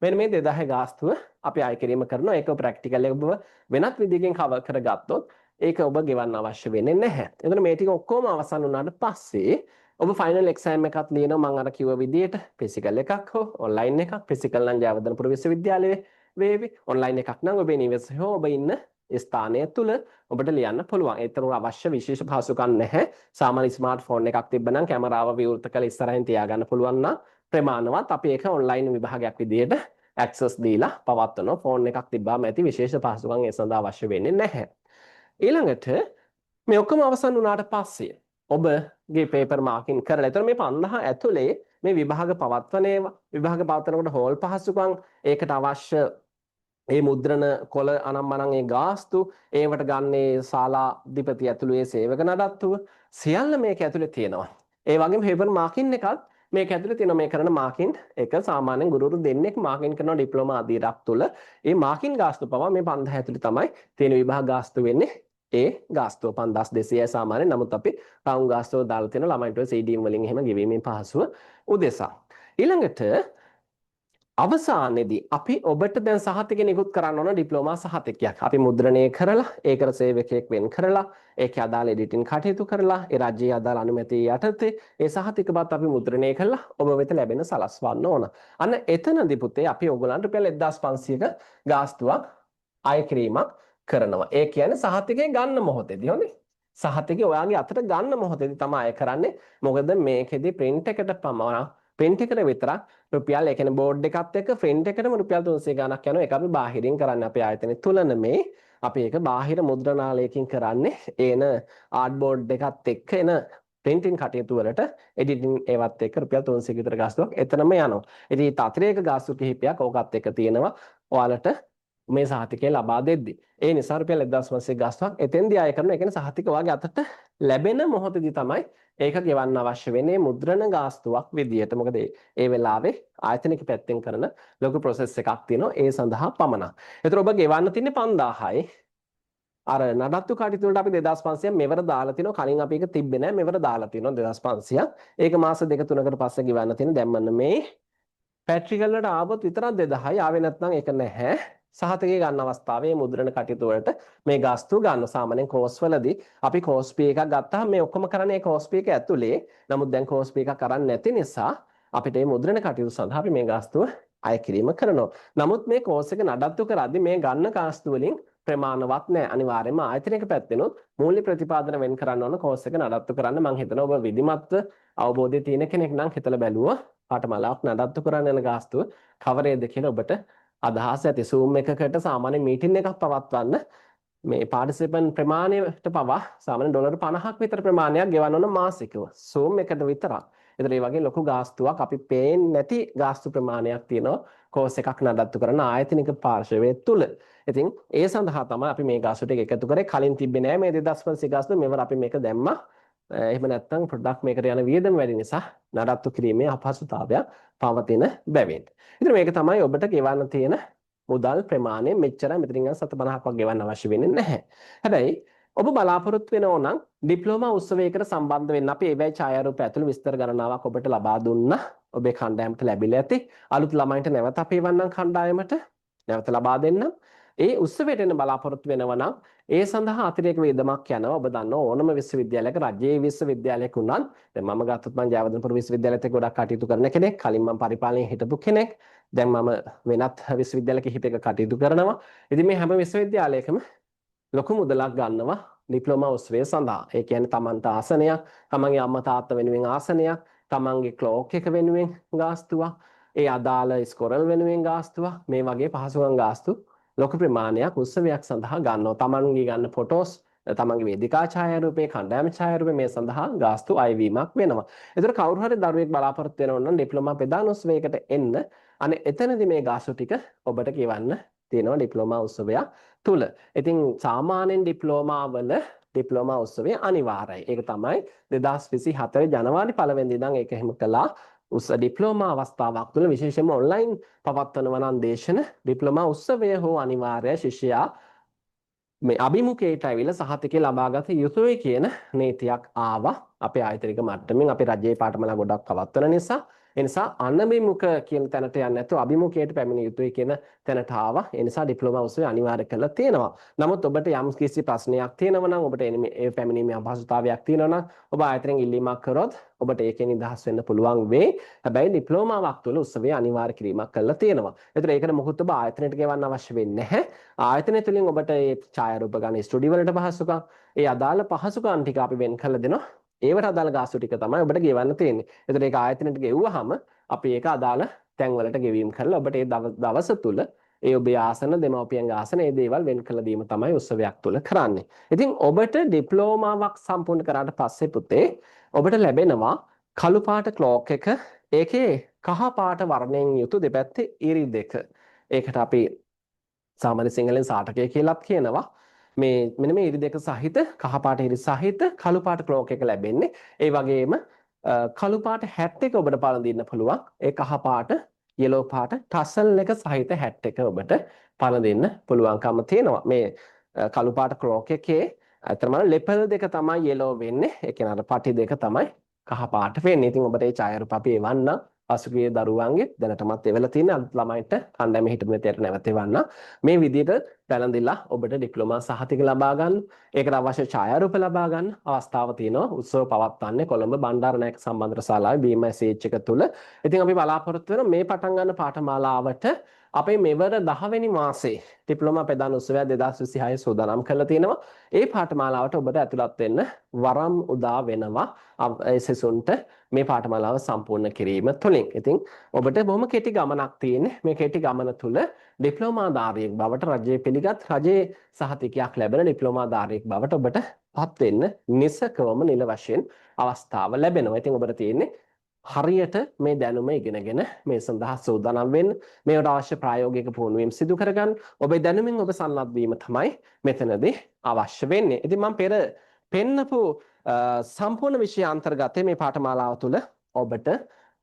මෙන්න මේ 2000 ගාස්තුව අපි අය කිරීම කරනවා. ඒක ප්‍රැක්ටිකල් එක ඔබ වෙනත් විදිහකින් කවර් කරගත්තොත් ඒක ඔබ ගෙවන්න අවශ්‍ය වෙන්නේ නැහැ. එතන මේ ටික ඔක්කොම අවසන් වුණාට පස්සේ ඔබ ෆයිනල් එක්සෑම් එකක් ලියනවා. මම අර කිව්ව විදිහට ෆිසිකල් එකක් හෝ ඔන්ලයින් එකක්. ෆිසිකල් නම් ජයවර්ධනපුර විශ්වවිද්‍යාලයේ වේවි. ඔන්ලයින් එකක් නම් ඔබේ නිවසේ හෝ ඔබ ඉන්න ස්ථානය තුල ඔබට ලියන්න පුළුවන්. ඒතරම් අවශ්‍ය විශේෂ පහසුකම් නැහැ. සාමාන්‍ය ස්මාර්ට්ෆෝන් එකක් තිබ්බනම් කැමරාව විවෘත කරලා ඉස්සරහින් තියාගන්න පුළුවන් නම් ප්‍රමාණවත් අපි ඒක ඔන්ලයින් විභාගයක් විදිහට ඇක්සස් දීලා පවත්වනවා. ෆෝන් එකක් තිබ්බාම ඇති විශේෂ පහසුකම් ඒ සඳහා අවශ්‍ය වෙන්නේ නැහැ. ඊළඟට මේ ඔක්කොම අවසන් වුණාට පස්සේ ඔබගේ පේපර් මාකින් කරලා ඒතර මේ 5000 ඇතුලේ මේ විභාග පවත්වන ඒවා විභාග පවත්වනකොට හෝල් පහසුකම් ඒකට අවශ්‍ය ඒ මුද්‍රණ කොළ අනම්මනම් ඒ ගාස්තු ඒවට ගන්නේ ශාලාධිපති ඇතුළු ඒ සේවක නඩත්තුව සියල්ල මේක ඇතුලේ තියෙනවා. ඒ වගේම පේපර් මාකින් එකත් මේක ඇතුලේ තියෙනවා. මේ කරන මාකින් එක සාමාන්‍යයෙන් ගුරුවරු දෙන්නෙක් මාකින් කරන ඩිප්ලෝමා අධීරක් තුල ඒ මාකින් ගාස්තු පවා මේ 5000 ඇතුලේ තමයි තියෙන විභාග ගාස්තු වෙන්නේ. ඒ ගාස්තුව 5200යි සාමාන්‍යයෙන්. නමුත් අපි රවුම් ගාස්තුව දාලා තියෙන ළමයින්ට CDM වලින් එහෙම ගෙවීමේ පහසුව උදෙසා. ඊළඟට අවසානයේදී අපි ඔබට දැන් සහතික නිකුත් කරන්න ඕන ඩිප්ලෝමා සහතිකයක්. අපි මුද්‍රණය කරලා ඒකට සේවකයෙක් වෙන් කරලා ඒකේ අදාළ එඩිටින් කටයුතු කරලා ඒ රාජ්‍යයේ අදාළ අනුමැතිය යටතේ ඒ සහතිකපත් අපි මුද්‍රණය කරලා ඔබ වෙත ලැබෙන සලස්වන්න ඕන. අන්න එතනදී පුතේ අපි ඔයගලන්ට රුපියල් 1500ක ගාස්තුවක් අය කිරීමක් කරනවා. ඒ කියන්නේ සහතිකේ ගන්න මොහොතේදී හොඳේ. සහතිකේ ඔයාගේ අතට ගන්න මොහොතේදී තමයි අය කරන්නේ. මොකද මේකෙදි print එකට පමණක් print එකට විතරක් රුපියල් ඒ කියන්නේ බෝඩ් එකත් එක්ක print එකටම රුපියල් 300 ගණක් යනවා. ඒක අපි බාහිරින් කරන්නේ අපේ ආයතනයේ තුලන මේ අපි ඒක බාහිර මුද්‍රණාලයකින් කරන්නේ එන ආර්ට්බෝඩ් එකත් එක්ක එන printing කටයුතු වලට editing ඒවත් එක්ක රුපියල් 300 විතර ගාස්තුවක් එතනම යනවා. ඉතින් තාත්‍රේක ගාස්තු කිහිපයක් ඕකත් එක්ක තියෙනවා. ඔයාලට මේ සහතිකය ලබා දෙද්දි. ඒ නිසා රුපියල් 1500 ගාස්තුවක් එතෙන්දී ආය කරනවා. ඒ කියන්නේ සහතික ඔයාගේ අතට ලැබෙන මොහොතදී තමයි ඒක ගෙවන්න අවශ්‍ය වෙන්නේ මුද්‍රණ ගාස්තුවක් විදියට. මොකද ඒ වෙලාවේ ආයතනික පැත්තෙන් කරන ලොකු ප්‍රොසෙස් එකක් තියෙනවා. ඒ සඳහා පමණක්. ඒතර ඔබ ගෙවන්න තින්නේ 5000යි. අර නඩත්තු කටයුතු වලට අපි 2500ක් මෙවර දාලා තිනවා. කලින් අපි ඒක තිබ්බේ නැහැ. මෙවර දාලා තිනවා 2500ක්. ඒක මාස 2-3කට පස්සේ ගෙවන්න තියෙන. දැන් මන්න මේ පැට්‍රිකල් වලට ආවොත් විතරක් 2000යි. ආවේ නැත්නම් ඒක නැහැ. සහතිකේ ගන්න අවස්ථාවේ මුද්‍රණ කටයුතු වලට මේ ගාස්තු ගන්න. සාමාන්‍යයෙන් කෝස් වලදී අපි කෝස් පී එකක් ගත්තාම මේ ඔක්කොම කරන්නේ කෝස් පී එක ඇතුලේ. නමුත් දැන් කෝස් පී එකක් කරන්නේ නැති නිසා අපිට මේ මුද්‍රණ කටයුතු සඳහා අපි මේ ගාස්තුව අය කිරීම කරනවා. නමුත් මේ කෝස් එක නඩත්තු කරද්දී මේ ගන්න කාස්තු වලින් ප්‍රමාණවත් නැහැ. අනිවාර්යයෙන්ම ආයතනයක පැත්තෙනුත් මූල්‍ය ප්‍රතිපාදන වෙන් කරන්න ඕන කෝස් එක නඩත්තු කරන්න. මම හිතනවා ඔබ විධිමත්ව අවබෝධය තියෙන කෙනෙක් නම් හිතලා බැලුවා පාඨමාලාවක් නඩත්තු කරන්න යන ගාස්තුව කවරේද කියලා ඔබට අදහස් ඇති. Zoom එකකට සාමාන්‍ය මීටින් එකක් පවත්වන්න මේ පාර්ටිසිපන්ට් ප්‍රමාණයට පවා සාමාන්‍ය ඩොලර් 50ක් විතර ප්‍රමාණයක් ගෙවන්න ඕන මාසිකව. Zoom එකට විතරක්. ඒතර මේ වගේ ලොකු ගාස්තුවක් අපි පේන්නේ නැති ගාස්තු ප්‍රමාණයක් තියෙනවා කෝස් එකක් නඩත්තු කරන ආයතනික පාර්ශවයේ තුල. ඉතින් ඒ සඳහා තමයි අපි මේ ගාස්තු ටික එකතු කරේ. කලින් තිබ්බේ නෑ මේ 2500 ගාස්තු. මෙවර අපි මේක දැම්මා. එහෙම නැත්නම් ප්‍රොඩක්ට් මේකට යන වියදම වැඩි නිසා නඩත්තු කිරීමේ අපහසුතාවයක් පවතින බැවින්. ඉතින් මේක තමයි ඔබට ගෙවන්න තියෙන මුදල් ප්‍රමාණය මෙච්චරයි. මෙතනින් ගන්න 750ක් වගේ ගෙවන්න අවශ්‍ය වෙන්නේ නැහැ. හැබැයි ඔබ බලාපොරොත්තු වෙනෝ නම් ඩිප්ලෝමා උත්සවයකට සම්බන්ධ වෙන්න අපි ඒවැයි ඡායාරූප ඇතුළු විස්තර ගණනාවක් ඔබට ලබා දුන්නා. ඔබේ කණ්ඩායමට ලැබිලා ඇති. අලුත් ළමයින්ට නැවත අපි එවන්නම් කණ්ඩායමට නැවත ලබා දෙන්නම්. ඒ උත්සවයට එන්න බලාපොරොත්තු වෙනවා නම් ඒ සඳහා අතිරේක වේදමක් යනවා. ඔබ දන්නවා ඕනම විශ්වවිද්‍යාලයක රජයේ විශ්වවිද්‍යාලයක උනත් දැන් මම ගත්තොත් මම ජයවර්ධනපුර විශ්වවිද්‍යාලයත් එක්ක ගොඩක් කටයුතු කරන කෙනෙක්. කලින් මම පරිපාලනයේ හිටපු කෙනෙක්. දැන් මම වෙනත් විශ්වවිද්‍යාල කිහිපයක කටයුතු කරනවා. ඉතින් මේ හැම විශ්වවිද්‍යාලයකම ලොකු මුදලක් ගන්නවා ඩිප්ලෝමා උත්සවය සඳහා. ඒ කියන්නේ තමන්ට ආසනයක්, තමන්ගේ අම්මා තාත්තා වෙනුවෙන් ආසනයක්, තමන්ගේ ක්ලෝක් එක වෙනුවෙන් ගාස්තුවක්, ඒ අදාළ ස්කොරල් වෙනුවෙන් ගාස්තුවක්, මේ වගේ පහසුකම් ගාස්තු ලොකු ප්‍රමාණයක් උත්සවයක් සඳහා ගන්නවා. තමන්ගේ ගන්න ෆොටෝස්, තමන්ගේ වේදිකා ඡායාරූපේ, කණ්ඩායම ඡායාරූපේ මේ සඳහා ගාස්තු අයවීමක් වෙනවා. ඒතර කවුරු හරි දරුවෙක් බලාපොරොත්තු වෙනවා නම් ඩිප්ලෝමා ප්‍රදාන උත්සවයකට එන්න අනේ එතනදී මේ ගාස්තු ටික ඔබට ගෙවන්න තියෙනවා ඩිප්ලෝමා උත්සවයක් තුල. ඉතින් සාමාන්‍යයෙන් ඩිප්ලෝමා උත්සවය අනිවාර්යයි. ඒක තමයි 2024 ජනවාරි 1 වෙනිදා ඉඳන් ඒක එහෙම කළා. ඩිප්ලෝමා අවස්ථාවක් තුළ විශේෂයෙන්ම ඔන්ලයින් පවත්වනවා නම් දේශන ඩිප්ලෝමා උත්සවය හෝ අනිවාර්ය ශිෂ්‍යයා මේ අභිමුඛයට ඇවිල්ලා සහතිකය ලබාගත යුතුයි කියන නීතියක් ආවා. අපේ ආයතනික මට්ටමින් අපේ රජයේ පාඨමාලා ගොඩක් පවත්වන නිසා ඒ නිසා අනභිමුඛ කියන තැනට යන්නේ නැතුව අභිමුඛයට පැමිණිය යුතුයි කියන තැනට ආවා. ඒ නිසා ඩිප්ලෝමා උත්සවය අනිවාර්ය කරලා තියෙනවා. නමුත් ඔබට යම් කිසි ප්‍රශ්නයක් තියෙනවා නම් ඔබට ඒ පැමිණීමේ අපහසුතාවයක් තියෙනවා නම් ඔබ ආයතනයෙන් ඉල්ලීමක් කරොත් ඔබට ඒකෙන් නිදහස් වෙන්න පුළුවන් වෙයි. හැබැයි ඩිප්ලෝමාවක් තුළ උත්සවය අනිවාර්ය කිරීමක් කරලා තියෙනවා. ඒතර ඒකට මොකද ඔබ ආයතනයට ගෙවන්න අවශ්‍ය වෙන්නේ නැහැ. ආයතනය තුළින් ඔබට මේ ඡායාරූප ගන්න ස්ටුඩියෝ වලට පහසුකම්, ඒ අදාළ පහසුකම් ටික අපි වෙන් කරලා දෙනවා. ඒවට අදාළ ගාස්තු ටික තමයි ඔබට ගෙවන්න තියෙන්නේ. ඒතර ඒක ආයතනයට ගෙවුවාම අපි ඒක අදාළ තැන්වලට ගෙවීම කරලා ඔබට ඒ දවස තුල ඒ ඔබේ ආසන, දෙමව්පියන්ගේ ආසන, ඒ දේවල් වෙන් කළ දීම තමයි උත්සවයක් තුල කරන්නේ. ඉතින් ඔබට ඩිප්ලෝමාවක් සම්පූර්ණ කරාට පස්සේ පුතේ ඔබට ලැබෙනවා කළු පාට ක්ලෝක් එක. ඒකේ කහ පාට වර්ණයෙන් යුතු දෙපැත්තේ ඉරි දෙක. ඒකට අපි සාමාන්‍ය සිංහලෙන් සාටකය කියලාත් කියනවා. මෙන්න මේ ඉරි දෙක සහිත කහ පාට ඉරි සහිත කළු පාට ක්ලෝක් එක ලැබෙන්නේ. ඒ වගේම කළු පාට හැට් එක ඔබට පළඳින්න පුළුවන්. ඒ කහ පාට yellow පාට ටසල් එක සහිත හැට් එක ඔබට පළඳින්න පුළුවන්කම තියෙනවා. මේ කළු පාට ක්ලෝක් එකේ අතරම ලෙපල් දෙක තමයි yellow වෙන්නේ. ඒ කියන්නේ අර පටි දෙක තමයි කහ පාට වෙන්නේ. ඉතින් ඔබට මේ ඡායාරූප අපි එවන්න පසුගිය දරුවන්ගේ දැනටමත් එවලා තියෙන අලුත් ළමයින්ට කණ්ඩායමේ හිටපු මෙතේට නැවත එවන්න. මේ විදිහට පැලඳිලා ඔබට ඩිප්ලෝමා සහතික ලබා ගන්න, ඒකට අවශ්‍ය ඡායාරූප ලබා ගන්න අවස්ථාව තියෙනවා. උත්සව පවත්වන්නේ කොළඹ බණ්ඩාරනායක සම්බන්ධ ශාලාවේ BMS එක තුල. ඉතින් අපි බලාපොරොත්තු වෙන මේ පටන් ගන්න පාඨමාලාවට අපේ මෙවර 10 වෙනි මාසේ ඩිප්ලෝමා ප්‍රදාන උත්සවය 2026 සූදානම් කරලා තියෙනවා. ඒ පාඨමාලාවට ඔබට ඇතුළත් වෙන්න වරම් උදා වෙනවා. ඒ සෙසුන්ට මේ පාඨමාලාව සම්පූර්ණ කිරීම තුළින්. ඉතින් ඔබට බොහොම කෙටි ගමනක් තියෙන්නේ. මේ කෙටි ගමන තුළ ඩිප්ලෝමා ධාරියෙක් බවට රජයේ පිළිගත් රජයේ සහතිකයක් ලැබෙන ඩිප්ලෝමා ධාරියෙක් බවට ඔබට පත් වෙන්න නිසකවම නිල වශයෙන් අවස්ථාව ලැබෙනවා. ඉතින් ඔබට තියෙන්නේ හරියට මේ දැනුම ඉගෙනගෙන මේ සඳහා සූදානම් වෙන්න, මේවට අවශ්‍ය ප්‍රායෝගික පුහුණුවීම් සිදු කරගන්න. ඔබේ දැනුමින් ඔබ සන්නද්ධ වීම තමයි මෙතනදී අවශ්‍ය වෙන්නේ. ඉතින් මම පෙර පෙන්නපු සම්පූර්ණ විෂය අන්තර්ගතයේ මේ පාඨමාලාව තුළ ඔබට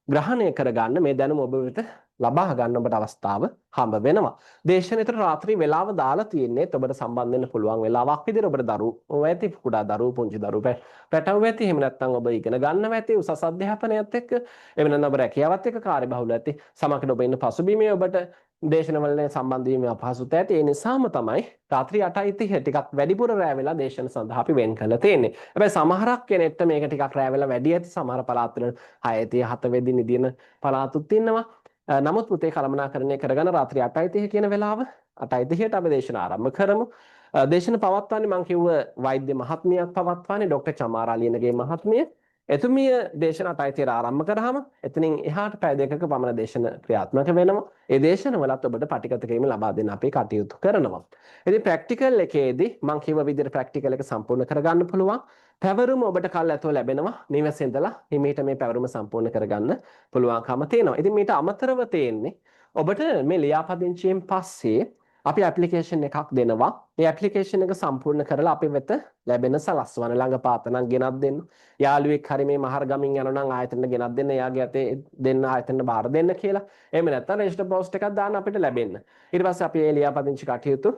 ග්‍රහණය කරගන්න මේ දැනුම ඔබ වෙත ලබා ගන්න ඔබට අවස්ථාව හම්බ වෙනවා. දේශනෙට රාත්‍රී වෙලාව දාලා තියෙන්නේ ඔබට සම්බන්ධ වෙන්න පුළුවන් වෙලාවක් විදිහට ඔබට දරුවෝ ඇති, කුඩා දරුවෝ, පුංචි දරුවෝ පැටවු ඇති, එහෙම නැත්නම් ඔබ ඉගෙන ගන්නව ඇති, උසස් අධ්‍යාපනයත් එක්ක, එහෙම නැත්නම් ඔබ රැකියාවත් එක්ක කාර්යබහුල ඇති. සමහරවිට ඔබ ඉන්න පසුබිමේ ඔබට දේශනවල සම්බන්ධ වීමේ අපහසුතාවය ඇති. ඒ නිසාම තමයි රාත්‍රී 8:30 ටිකක් වැඩිපුර රැ වෙලා දේශන සඳහා අපි වෙන් කරලා තියෙන්නේ. හැබැයි සමහරක් කෙනෙක්ට මේක ටිකක් රැ වෙලා වැඩි ඇති. සමහර පළාත්වල 6:30 7 වෙදි නිදින පළාතුත් ඉන්නවා. නමුත් පුතේ කළමනාකරණය කරගෙන රාත්‍රී 8:30 කියන වෙලාව 8:30ට අපි දේශන ආරම්භ කරමු. දේශන පවත්වන්නේ මම කිව්ව වෛද්‍ය මහත්මියක් පවත්වන්නේ ડોક્ટર චමාරා ලියනගේ මහත්මිය. එතුමිය දේශන 8:30ට ආරම්භ කරාම එතනින් එහාට පැය දෙකක පමණ දේශන ක්‍රියාත්මක වෙනවා. ඒ දේශනවලත් ඔබට පටිගත කිරීම ලබා දෙන්න අපි කටයුතු කරනවා. ඉතින් ප්‍රැක්ටිකල් එකේදී මම කිව්ව විදිහට ප්‍රැක්ටිකල් එක සම්පූර්ණ කරගන්න පුළුවන්. පැවරුම ඔබට කල් ඇතුව ලැබෙනවා. නිවසේ ඉඳලා හිමීට මේ පැවරුම සම්පූර්ණ කරගන්න පුළුවන්කම තියෙනවා. ඉතින් මීට අමතරව තියෙන්නේ ඔබට මේ ලියාපදිංචියෙන් පස්සේ අපි ඇප්ලිකේෂන් එකක් දෙනවා. මේ ඇප්ලිකේෂන් එක සම්පූර්ණ කරලා අපි වෙත ලැබෙන සලස්වන ළඟපාත නම් ගෙනත් දෙන්න. යාළුවෙක් හරි මේ මහරගමින් යනවා නම් ආයතනට ගෙනත් දෙන්න. එයාගේ අතේ දෙන්න ආයතනට බාර දෙන්න කියලා. එහෙම නැත්නම් රෙජිස්ටර් පෝස්ට් එකක් දාන්න අපිට ලැබෙන්න. ඊට පස්සේ අපි මේ ලියාපදිංචි කටයුතු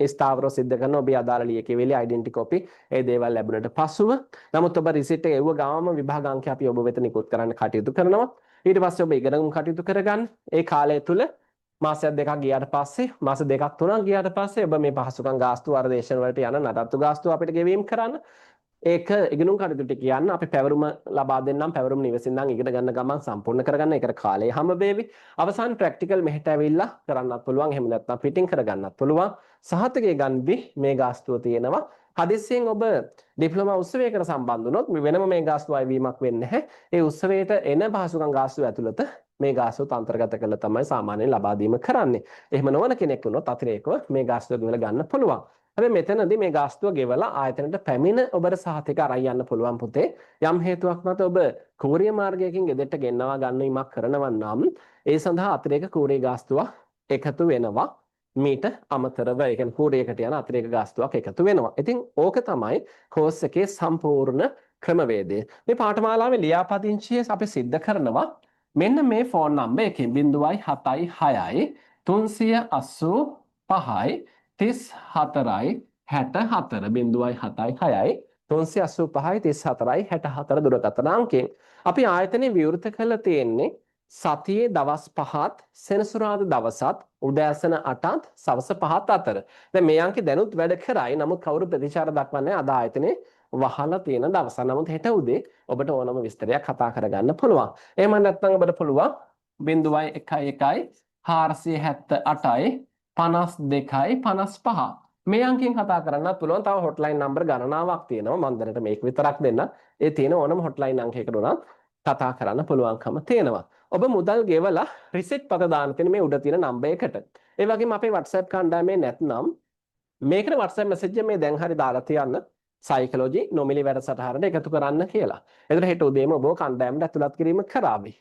ස්ථාවරව සිද්ධ කරන ඔබේ අදාළ ලියකියවිලි ඩෙන්ටි කොපි ඒ දේවල් ලැබුණට පසුව නමුත් ඔබ රිසිට් එක එවුව ගාම විභාග අංක අපි ඔබ වෙත නිකුත් කරන්න කටයුතු කරනවා. ඊට පස්සේ ඔබ ඉගෙනගමු කටයුතු කරගන්න. ඒ කාලය තුල මාසයක් දෙකක් ගියාට පස්සේ මාස දෙකක් තුනක් ගියාට පස්සේ ඔබ මේ පහසුකම් ගාස්තු වර්ධේශන වලට යන නඩත්තු ගාස්තු අපිට ගෙවීම කරන්න. ඒක ඉගෙනුම් කටයුතු ටික කියන්න අපි පැවරුම ලබා දෙන්නම්. පැවරුම නිවසින් නම් ඉගෙන ගන්න ගමන් සම්පූර්ණ කරගන්න. ඒකට කාලය හැම වේවි. අවසාන ප්‍රැක්ටිකල් මෙහෙට ඇවිල්ලා කරන්නත් පුළුවන්. එහෙම නැත්නම් පිටින් කරගන්නත් පුළුවන්. සහතිකය ගන්නදී මේ ගාස්තුව තියෙනවා. හදිස්සියෙන් ඔබ ඩිප්ලෝමා උත්සවයකට සම්බන්ධ වුණොත් වෙනම මේ ගාස්තුව අයවීමක් වෙන්නේ නැහැ. ඒ උත්සවයට එන පහසුකම් ගාස්තුව ඇතුළත මේ ගාස්තුව අන්තර්ගත කරලා තමයි සාමාන්‍යයෙන් ලබා දීම කරන්නේ. එහෙම නොවන කෙනෙක් වුණොත් අතිරේකව මේ ගාස්තුව ගෙවලා ගන්න පුළුවන්. හැබැයි මෙතනදී මේ ගාස්තුව ගෙවලා ආයතනයට පැමිණ ඔබට සහතික අරන් යන්න පුළුවන් පුතේ. යම් හේතුවක් මත ඔබ කූරිය මාර්ගයකින් ගෙදරට ගෙන්නවා ගන්නවීමක් කරනවා නම් ඒ සඳහා අතිරේක කූරිය ගාස්තුවක් එකතු වෙනවා. මීට අමතරව ඒ කියන්නේ කූරියකට යන අතිරේක ගාස්තුවක් එකතු වෙනවා. ඉතින් ඕක තමයි කෝස් එකේ සම්පූර්ණ ක්‍රමවේදය. මේ පාඨමාලාවේ ලියාපදිංචිය අපි සිද්ධ කරනවා මෙන්න මේ ෆෝන් නම්බර් එකෙන් 076 385යි 34යි 64 076 385යි 34යි 64 දුරකථන අංකයෙන් අපි ආයතනයේ විවෘත කරලා තියෙන්නේ සතියේ දවස් 5ත් සෙනසුරාදා දවසත් උදෑසන 8ත් සවස 5ත් අතර. දැන් මේ අංකේ දැනුත් වැඩ කරයි. නමුත් කවුරු ප්‍රතිචාර දක්වන්නේ අද ආයතනයේ වහලා තියෙන දවස. නමුත් හෙට උදේ ඔබට ඕනම විස්තරයක් කතා කරගන්න පුළුවන්. එහෙම නැත්නම් ඔබට පුළුවන් 011 478යි 52යි 55. මේ අංකෙන් කතා කරන්නත් පුළුවන්. තව හොට්ලයින් නම්බර් ගණනාවක් තියෙනවා. මම දැනට මේක විතරක් දෙන්න. ඒ තියෙන ඕනම හොට්ලයින් අංකයකට උනත් කතා කරන්න පුළුවන්කම තියෙනවා. ඔබ මුදල් ගෙවලා රිසිට් පත දාන්න තියෙන මේ උඩ තියෙන නම්බර් එකට. ඒ වගේම අපේ WhatsApp කණ්ඩායමේ නැත්නම් මේකට WhatsApp message මේ දැන් හරි දාලා තියන්න සයිකොලොජි නොමිලි වැඩසටහනට එකතු කරන්න කියලා. එතකොට හෙට උදේම ඔබ කණ්ඩායමට ඇතුළත් කිරීම කරાવી.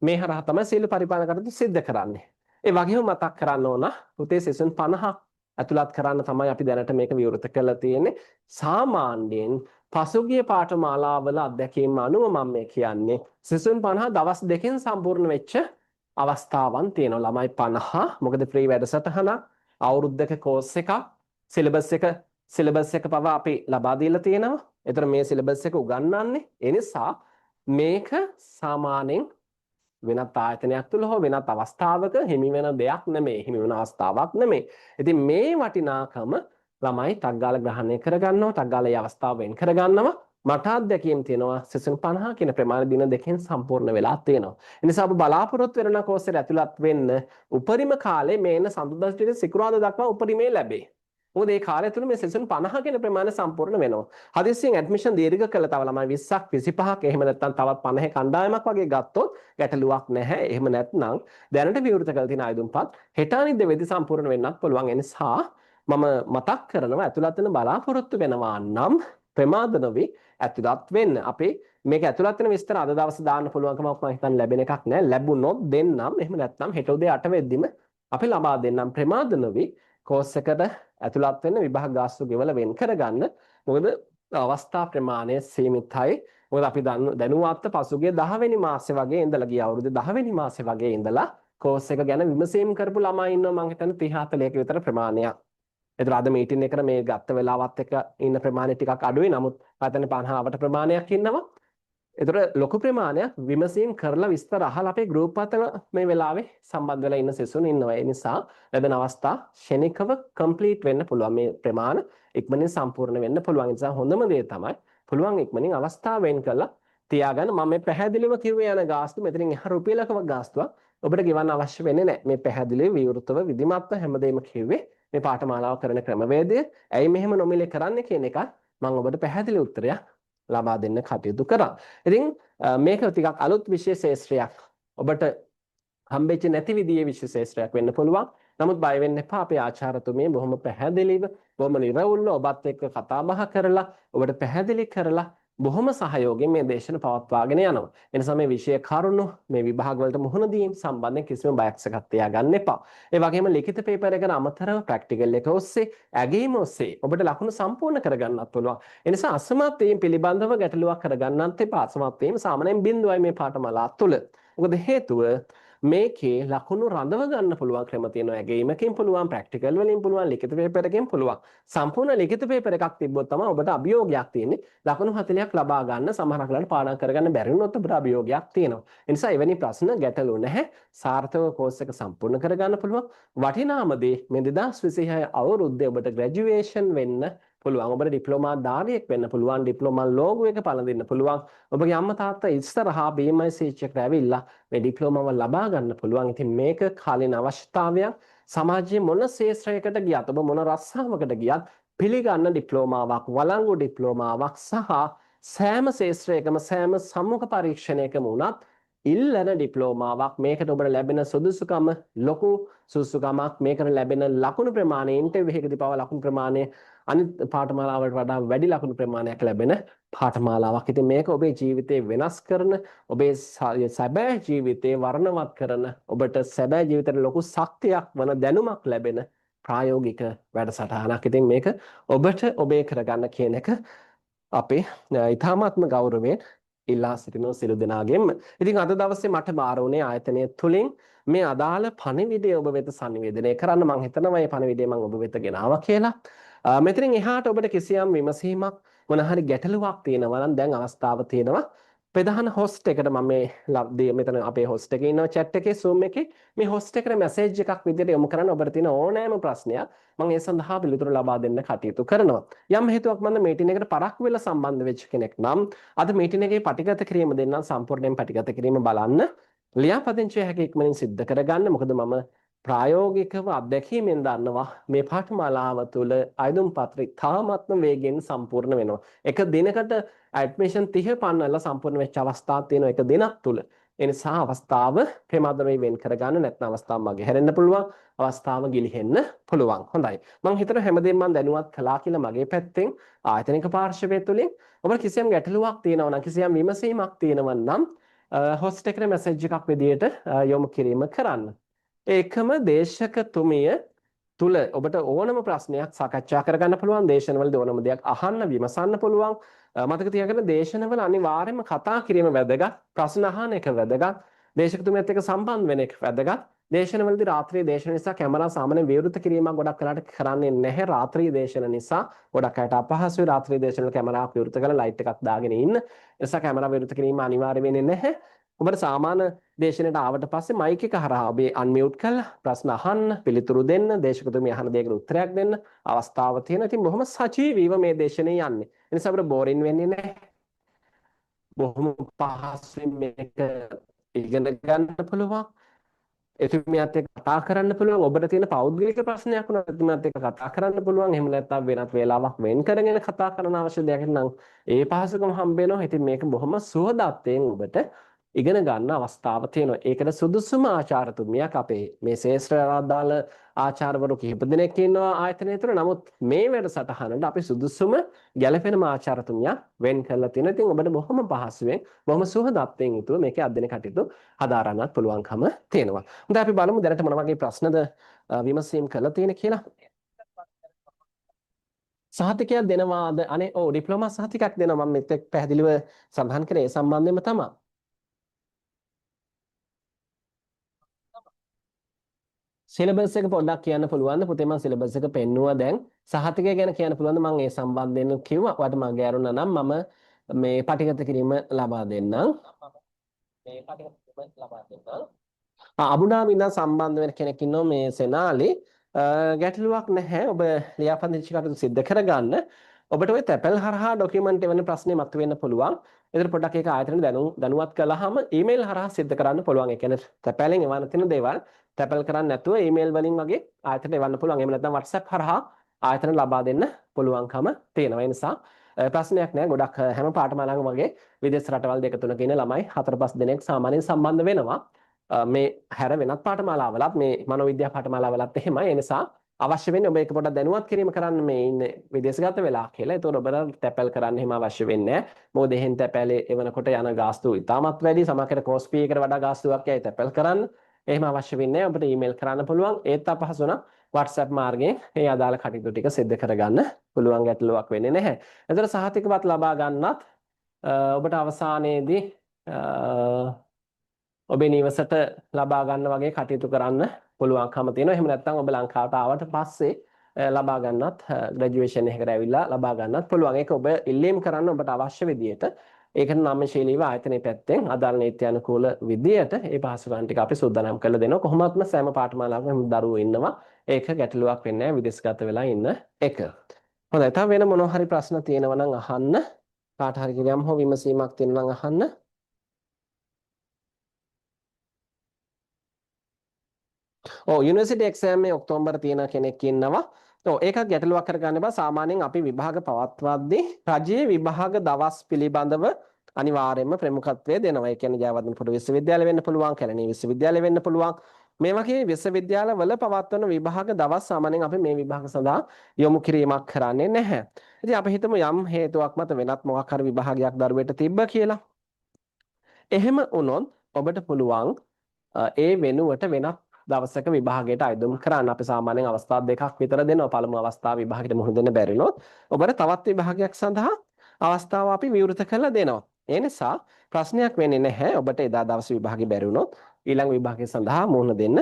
මේ හරහා තමයි සීල පරිපාලන කටයුතු සිද්ධ කරන්නේ. ඒ වගේම මතක් කරන්න ඕන පුතේ සෙසන් 50 ඇතුළත් කරන්න තමයි අපි දැනට මේක විවෘත කරලා තියෙන්නේ. සාමාන්‍යයෙන් පසුගිය පාඨමාලාවල අධ්‍යක්ීම් අනුව මම මේ කියන්නේ සෙසන් 50 දවස් දෙකෙන් සම්පූර්ණ වෙච්ච අවස්ථාවන් තියෙනවා. ළමයි 50 මොකද ෆ්‍රී වැඩසටහනක් අවුරුද්දක කෝස් එකක් සිලබස් එක පවා අපි ලබා දීලා තියෙනවා. ඒතර මේ සිලබස් එක උගන්වන්නේ. ඒ නිසා මේක සාමාන්‍යයෙන් වෙනත් ආයතනයක් තුල හෝ වෙනත් අවස්ථාවක හිමි වෙන දෙයක් නෙමෙයි. හිමි වෙන අවස්ථාවක් නෙමෙයි. ඉතින් මේ වටිනාකම ළමයි ටග්ගාල ග්‍රහණය කරගන්නවා. ටග්ගාල ඒ අවස්ථාව වෙන් කරගන්නවා. මට අත්දැකීම් තියෙනවා සෙසන් 50 කියන ප්‍රමාණ දින දෙකෙන් සම්පූර්ණ වෙලා තියෙනවා. ඒ නිසා ඔබ බලාපොරොත්තු වෙන කෝස් එකට ඇතුළත් වෙන්න උපරිම කාලේ මේන සඳුදා සිට සිකුරාදා දක්වා උපරිමේ ලැබේ. මොකද මේ කාලය තුල මේ සෙසන් 50 කියන ප්‍රමාණය සම්පූර්ණ වෙනවා. හදිස්සියෙන් ඇඩ්මිෂන් දීර්ඝ කළා තව ළමයි 20ක් 25ක් එහෙම නැත්නම් තවත් 50 කණ්ඩායමක් වගේ ගත්තොත් ගැටලුවක් නැහැ. එහෙම නැත්නම් දැනට විවෘත කරලා තියෙන ආයුධම්පත් හෙට අනිද්දා වෙදි සම්පූර්ණ වෙන්නත් පුළුවන්. ඒ නිසා මම මතක් කරනවා ඇතුළත් වෙන බලාපොරොත්තු වෙනවා නම් ප්‍රමාද නොවි ඇතුළත් වෙන්න. අපි මේක ඇතුළත් වෙන විස්තර අද දවසේ දාන්න පුළුවන්කමක් මම හිතන්නේ ලැබෙන එකක් නෑ. ලැබුණොත් දෙන්නම්. එහෙම නැත්නම් හෙට උදේ 8 වෙද්දිම අපි ලබා දෙන්නම්. ප්‍රමාද නොවි කෝස් එකට ඇතුළත් වෙන්න විභාග ගාස්තු ගෙවල වෙන් කරගන්න. මොකද අවස්ථා ප්‍රමාණය සීමිතයි. මොකද අපි දැනුවත් පසුගිය 10 වෙනි මාසේ වගේ ඉඳලා ගිය අවුරුදු 10 වෙනි මාසේ වගේ ඉඳලා කෝස් එක ගැන විමසීම් කරපු ළමයි ඉන්නවා මම හිතන්නේ 30 40ක විතර ප්‍රමාණයක්. ඒතර අද මීටින් එකට මේ ගත්ත වෙලාවත් එක්ක ඉන්න ප්‍රමාණය ටිකක් අඩුයි. නමුත් මම 50වට ප්‍රමාණයක් ඉන්නවා. ඒතර ලොකු ප්‍රමාණයක් විමසීම් කරලා විස්තර අහලා අපේ ගෲප් අතර මේ වෙලාවේ සම්බන්ධ වෙලා ඉන්න සිසුන් ඉන්නවා. ඒ නිසා ලැබෙන අවස්ථා ෂණිකව කම්ප්ලීට් වෙන්න පුළුවන්. මේ ප්‍රමාණ ඉක්මනින් සම්පූර්ණ වෙන්න පුළුවන්. ඒ නිසා හොඳම දේ තමයි පුළුවන් ඉක්මනින් අවස්ථාව වෙන් කරලා තියාගන්න. මම මේ පැහැදිලිව කිව්වේ යන ගාස්තු මෙතනින් එහා රුපියලක ගාස්තුවක් ඔබට ගෙවන්න අවශ්‍ය වෙන්නේ නැහැ. මේ පැහැදිලිව විවෘතව විධිමත්ව හැමදේම කිව්වේ මේ පාඨමාලාව කරන ක්‍රමවේදය. ඇයි මෙහෙම නොමිලේ කරන්නේ කියන එක මම ඔබට පැහැදිලි උත්තරයක් ලබා දෙන්න කටයුතු කරා. ඉතින් මේක ටිකක් අලුත් විශේෂ ශාස්ත්‍රයක්. ඔබට හම්බෙච්ච නැති විදිහේ විශේෂ ශාස්ත්‍රයක් වෙන්න පුළුවන්. නමුත් බය වෙන්න එපා. අපේ ආචාර්යතුමිය බොහොම පැහැදිලිව, බොහොම නිර්වුල්ව ඔබත් එක්ක කතා බහ කරලා, ඔබට පැහැදිලි කරලා බොහොම සහයෝගයෙන් මේ දේශන පවත්වාගෙන යනවා. එනිසා මේ විෂය කරුණු මේ විභාග වලට මුහුණ දීම සම්බන්ධයෙන් කිසිම බයක් සැකක් තියාගන්න එපා. ඒ වගේම ලිඛිත පේපර් එකට අමතරව ප්‍රැක්ටිකල් එක ඔස්සේ, ඇගීම ඔස්සේ ඔබට ලකුණු සම්පූර්ණ කරගන්නත් පුළුවන්. ඒ නිසා අසමත් වීම පිළිබඳව ගැටලුවක් කරගන්නත් එපා. අසමත් වීම සාමාන්‍යයෙන් බිඳුවයි මේ පාඨමාලාව තුළ. මොකද හේතුව මේකේ ලකුණු රඳව ගන්න පුළුවන් ක්‍රම තියෙනවා. ඇගීමකින් පුළුවන්, ප්‍රැක්ටිකල් වලින් පුළුවන්, ලිඛිත පේපර් එකකින් පුළුවන්. සම්පූර්ණ ලිඛිත පේපර් එකක් තිබ්බොත් තමයි ඔබට අභියෝගයක් තියෙන්නේ. ලකුණු 40ක් ලබා ගන්න, සමහරක් වෙලාවට පාඩම් කරගන්න බැරි වුණොත් ඔබට අභියෝගයක් තියෙනවා. ඒ නිසා එවැනි ප්‍රශ්න ගැටලු නැහැ. සාර්ථකව කෝස් එක සම්පූර්ණ කරගන්න පුළුවන්. වටිනාම දේ මේ 2026 අවුරුද්දේ ඔබට ග්‍රැජුවේෂන් වෙන්න පුළුවන්. ඔබට ඩිප්ලෝමා ධාරියෙක් වෙන්න පුළුවන්. ඩිප්ලෝමා ලෝගෝ එක පළඳින්න පුළුවන්. ඔබගේ අම්මා තාත්තා ඉස්සරහා BMIC එකට ඇවිල්ලා මේ ඩිප්ලෝමාව ලබා ගන්න පුළුවන්. ඉතින් මේක කාලීන අවශ්‍යතාවයක්. සමාජයේ මොන ශාස්ත්‍රයකට ගියත්, ඔබ මොන රස්සාවකට ගියත් පිළිගන්න ඩිප්ලෝමාවක්, වළංගු ඩිප්ලෝමාවක් සහ සෑම ශාස්ත්‍රයකම සෑම සම්මුඛ පරීක්ෂණයකම උනත් ඉල්ලන ඩිප්ලෝමාවක්. මේකට ඔබට ලැබෙන සුදුසුකම ලොකු සුදුසුකමක්. මේකට ලැබෙන ලකුණු ප්‍රමාණය, ඉන්ටර්වියු එකකදී පවා ලකුණු ප්‍රමාණය අනිත් පාඨමාලාවලට වඩා වැඩි ලකුණු ප්‍රමාණයක් ලැබෙන පාඨමාලාවක්. ඉතින් මේක ඔබේ ජීවිතේ වෙනස් කරන, ඔබේ සැබෑ ජීවිතේ වර්ණවත් කරන, ඔබට සැබෑ ජීවිතේට ලොකු ශක්තියක් වන දැනුමක් ලැබෙන ප්‍රායෝගික වැඩසටහනක්. ඉතින් මේක ඔබට ඔබේ කරගන්න කියන එක අපේ ඊ타මාත්ම ගෞරවයෙන් ඉල්ලා සිටින සියලු දෙනාගෙන්ම. ඉතින් අද දවසේ මට බාර වුණේ ආයතනය තුලින් මේ අදාළ පණිවිඩය ඔබ වෙත sannivedanaya කරන්න. මම හිතනවා මේ පණිවිඩය මම ඔබ වෙත ගෙනාවා කියලා. මෙතනින් එහාට ඔබට කිසියම් විමසීමක් මොන හරි ගැටලුවක් තියෙනවා නම් දැන් අවස්ථාව තියෙනවා. ප්‍රධාන හොස්ට් එකට මම මේ මෙතන අපේ හොස්ට් එකේ ඉන්නවා chat එකේ Zoom එකේ මේ හොස්ට් එකට මැසේජ් එකක් විදිහට යොමු කරන්න ඔබට තියෙන ඕනෑම ප්‍රශ්නයක් මම ඒ සඳහා පිළිතුරු ලබා දෙන්න කටයුතු කරනවා. යම් හේතුවක් මම මීටින් එකට පරක් වෙලා සම්බන්ධ වෙච්ච කෙනෙක් නම් අද මීටින් එකේ පටිගත කිරීම දෙන්නම් සම්පූර්ණයෙන් පටිගත කිරීම බලන්න. ලියාපදිංචිය හැකි ඉක්මනින් සිද්ධ කරගන්න. මොකද මම ප්‍රායෝගිකව අත්දැකීමෙන් දන්නවා මේ පාඨමාලාව තුළ අයදුම් පත්‍රය තාමත්ම වේගෙන් සම්පූර්ණ වෙනවා. එක දිනකට ඇඩ්මිෂන් 30 පන්නලා සම්පූර්ණ වෙච්ච අවස්ථාවක් තියෙනවා එක දිනක් තුළ. ඒ නිසා අවස්ථාව ප්‍රමාදමයි වෙන් කරගන්න, නැත්නම් අවස්ථාව මගේ හැරෙන්න පුළුවන්, අවස්ථාව ගිලිහෙන්න පුළුවන්. හොඳයි. මම හිතනවා හැමදේම මම දැනුවත් කළා කියලා මගේ පැත්තෙන් ආයතනික පාර්ශවය තුළින්. ඔබට කිසියම් ගැටලුවක් තියෙනවා නම්, කිසියම් විමසීමක් තියෙනවා නම් හොස්ට් එකට මැසේජ් එකක් විදියට යොමු කිරීම කරන්න. ඒකම දේශකතුමිය තුල ඔබට ඕනම ප්‍රශ්නයක් සාකච්ඡා කරගන්න පුළුවන්. දේශනවලදී ඕනම දෙයක් අහන්න විමසන්න පුළුවන්. මතක තියාගන්න දේශනවල අනිවාර්යයෙන්ම කතා කිරීම වැදගත්. ප්‍රශ්න අහන එක වැදගත්. දේශකතුමියත් එක්ක සම්බන්ධ වෙන එක වැදගත්. දේශනවලදී රාත්‍රියේ දේශන නිසා කැමරා සාමාන්‍ය විවෘත කිරීමක් ගොඩක් වෙලාට කරන්නේ නැහැ. රාත්‍රියේ දේශන නිසා ගොඩක් අයට අපහසුයි. රාත්‍රියේ දේශනවල කැමරාවක් විවෘත කරලා ලයිට් එකක් දාගෙන ඉන්න. ඒ නිසා කැමරා විවෘත කිරීම අනිවාර්ය වෙන්නේ නැහැ. ඔබට සාමාන්‍ය දේශනයට ආවට පස්සේ මයික් එක හරහා ඔබේ අන්මියුට් කරලා ප්‍රශ්න අහන්න, පිළිතුරු දෙන්න, දේශකතුමිය අහන දෙයකට උත්තරයක් දෙන්න අවස්ථාව තියෙනවා. ඉතින් බොහොම සජීවීව මේ දේශනේ යන්නේ. ඒ නිසා අපිට බෝරින් වෙන්නේ නැහැ. බොහොම පහසුවෙන් මේක ඉගෙන ගන්න පුළුවන්. එතුමියත් එක්ක කතා කරන්න පුළුවන්. ඔබට තියෙන පෞද්ගලික ප්‍රශ්නයක් වුණා එතුමියත් එක්ක කතා කරන්න පුළුවන්. එහෙම නැත්නම් වෙනත් වේලාවක් වෙන් කරගෙන කතා කරන අවශ්‍ය දෙයක් නම් ඒ පහසුකම හම්බ වෙනවා. ඉතින් මේක බොහොම සුවදත්යෙන් ඔබට ඉගෙන ගන්න අවස්ථාව තියෙනවා. ඒකට සුදුසුම ආචාර්යතුමියක් අපේ මේ ශාස්ත්‍රයට අදාළ ආචාර්යවරු කිහිප දෙනෙක් ඉන්නවා ආයතනය තුළ. නමුත් මේ වැඩසටහනට අපි සුදුසුම ගැළපෙනම ආචාර්යතුමියක් වෙන් කරලා තියෙනවා. ඉතින් ඔබට බොහොම පහසුවෙන් බොහොම සුහදත්වයෙන් යුතුව මේකේ අධ්‍යයන කටයුතු හදාරන්නත් පුළුවන්කම තියෙනවා. හොඳයි අපි බලමු දැනට මොන වගේ ප්‍රශ්නද විමසීම් කරලා තියෙන කියලා. සහතිකයක් දෙනවාද? අනේ ඔව් ඩිප්ලෝමා සහතිකයක් දෙනවා. මම මෙතෙක් පැහැදිලිව සඳහන් කරේ ඒ සම්බන්ධයෙන්ම තමයි. සිලබස් එක පොඩ්ඩක් කියන්න පුළුවන්ද? පුතේ මම සිලබස් එක පෙන්නුවා දැන්. සහතිකය ගැන කියන්න පුළුවන්ද? මම ඒ සම්බන්ධයෙන් කිව්වා. ඔයාලට මම ගෑරුණා නම් මම මේ පටිගත කිරීම ලබා දෙන්නම්. අබුඩාබි ඉඳන් සම්බන්ධ වෙන කෙනෙක් ඉන්නවා මේ සෙනාලි. ගැටලුවක් නැහැ. ඔබ ලියාපදිංචි කටයුතු සිද්ධ කරගන්න. ඔබට ওই තැපැල් හරහා ડોකියුමන්ට් එවන ප්‍රශ්නේ මතුවෙන්න පුළුවන්. ඒතර පොඩ්ඩක් ඒක ආයතන දැනුවත් කළාම ඊමේල් හරහා සිද්ධ කරන්න පුළුවන්. ඒ කියන්නේ තැපැලෙන් එවන්න තියෙන දේවල් තැපැල් කරන්නේ නැතුව ඊමේල් වලින් වගේ ආයතනට එවන්න පුළුවන්. එහෙම නැත්නම් WhatsApp හරහා ආයතන ලබා දෙන්න පුළුවන්කම තියෙනවා. ඒ නිසා ප්‍රශ්නයක් නෑ. ගොඩක් හැම පාඨමාලාවකම වගේ විදේශ රටවල් දෙක තුනක ඉන්න ළමයි 4-5 දෙනෙක් සාමාන්‍යයෙන් සම්බන්ධ වෙනවා. මේ හැර වෙනත් පාඨමාලාවලත් මේ මනෝවිද්‍යා පාඨමාලාවලත් එහෙමයි. ඒ නිසා අවශ්‍ය වෙන්නේ ඔබ ඒක පොඩ්ඩක් දැනුවත් කිරීම කරන්න මේ ඉන්නේ විදේශගත වෙලා කියලා. ඒතකොට ඔබට තැපැල් කරන්න එහෙම අවශ්‍ය වෙන්නේ නැහැ. මොකද එහෙන් තැපැලේ එවනකොට යන ගාස්තු ඉතාමත් වැඩි. සමහරකට කෝස් පී එකට වඩා ගාස්තුවක් යයි තැපැල් කරන්න. එහෙම අවශ්‍ය වෙන්නේ නැහැ. ඔබට ඊමේල් කරන්න පුළුවන්. ඒත් අපහසු නම් WhatsApp මාර්ගයෙන් මේ අදාළ කටයුතු ටික සිදු කරගන්න පුළුවන්, ගැටලුවක් වෙන්නේ නැහැ. එතකොට සහතිකපත් ලබා ගන්නත් ඔබට අවසානයේදී ඔබේ නිවසට ලබා ගන්න වගේ කටයුතු කරන්න පුළුවන්කම තියෙනවා. එහෙම නැත්නම් ඔබ ලංකාවට ආවට පස්සේ ලබා ගන්නත් ග්‍රැජුවේෂන් එකකට ඇවිල්ලා ලබා ගන්නත් පුළුවන්. ඒක ඔබ ඉල්ලීම් කරන්න ඔබට අවශ්‍ය විදියට ඒකට නම්‍යශීලීව ආයතනයේ පැත්තෙන් අදාළ නීති අනුකූල විදියට ඒ පහසුකම් ටික අපි සූදානම් කරලා දෙනවා. කොහොමත්ම සෑම පාඨමාලාවකම දරුවෝ ඉන්නවා. ඒක ගැටලුවක් වෙන්නේ නැහැ විදේශගත වෙලා ඉන්න එක. හොඳයි. තව වෙන මොනවා හරි ප්‍රශ්න තියෙනවා නම් අහන්න. කාට හරි කිරියම් හෝ විමසීමක් තියෙනවා නම් අහන්න. යුනිවර්සිටි එක්සෑම් මේ ඔක්තෝබර් තියෙන කෙනෙක් ඉන්නවා. ඒකත් ගැටලුවක් කරගන්න බෑ. සාමාන්‍යයෙන් අපි විභාග පවත්වද්දී රජයේ විභාග දවස් පිළිබඳව අනිවාර්යයෙන්ම ප්‍රමුඛත්වය දෙනවා. ඒ කියන්නේ ජයවර්ධනපුර විශ්වවිද්‍යාලය වෙන්න පුළුවන්, කැලණි විශ්වවිද්‍යාලය වෙන්න පුළුවන්. මේ වගේ විශ්වවිද්‍යාලවල පවත්වන විභාග දවස් සාමාන්‍යයෙන් අපි මේ විභාග සඳහා යොමු කිරීමක් කරන්නේ නැහැ. ඉතින් අපි හිතමු යම් හේතුවක් මත වෙනත් මොකක් හරි විභාගයක් දරුවෙට තිබ්බ කියලා. එහෙම වුණොත් ඔබට පුළුවන් ඒ වෙනුවට වෙනත් දවසක විභාගයට අයදුම් කරන්න. අපි සාමාන්‍යයෙන් අවස්ථා දෙකක් විතර දෙනවා. පළමු අවස්ථාව විභාගයට මුහුණ දෙන්න බැරි වුණොත් ඔබට තවත් විභාගයක් සඳහා අවස්ථාව අපි විවෘත කරලා දෙනවා. ඒ නිසා ප්‍රශ්නයක් වෙන්නේ නැහැ. ඔබට එදා දවසේ විභාගෙ බැරි වුණොත් ඊළඟ විභාගය සඳහා මුහුණ දෙන්න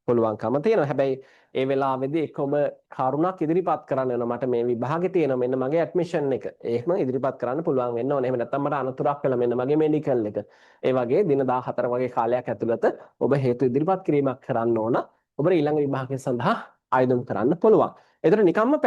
පුළුවන්කම තියෙනවා. හැබැයි ඒ වෙලාවේදී එක්ක ඔබ කරුණක් ඉදිරිපත් කරන්න වෙනවා. මට මේ විභාගෙ තියෙනවා මෙන්න මගේ ඇඩ්මිෂන් එක. ඒකම ඉදිරිපත් කරන්න පුළුවන් වෙන්න ඕනේ. එහෙම නැත්නම් මට අනතුරක් වෙලා මෙන්න මගේ මෙඩිකල් එක. ඒ වගේ දින 14 වගේ කාලයක් ඇතුළත ඔබ හේතු ඉදිරිපත් කිරීමක් කරන්න ඕන. ඔබට ඊළඟ විභාගය සඳහා ආයෝජන කරන්න පුළුවන්. ඒතර නිකම්ම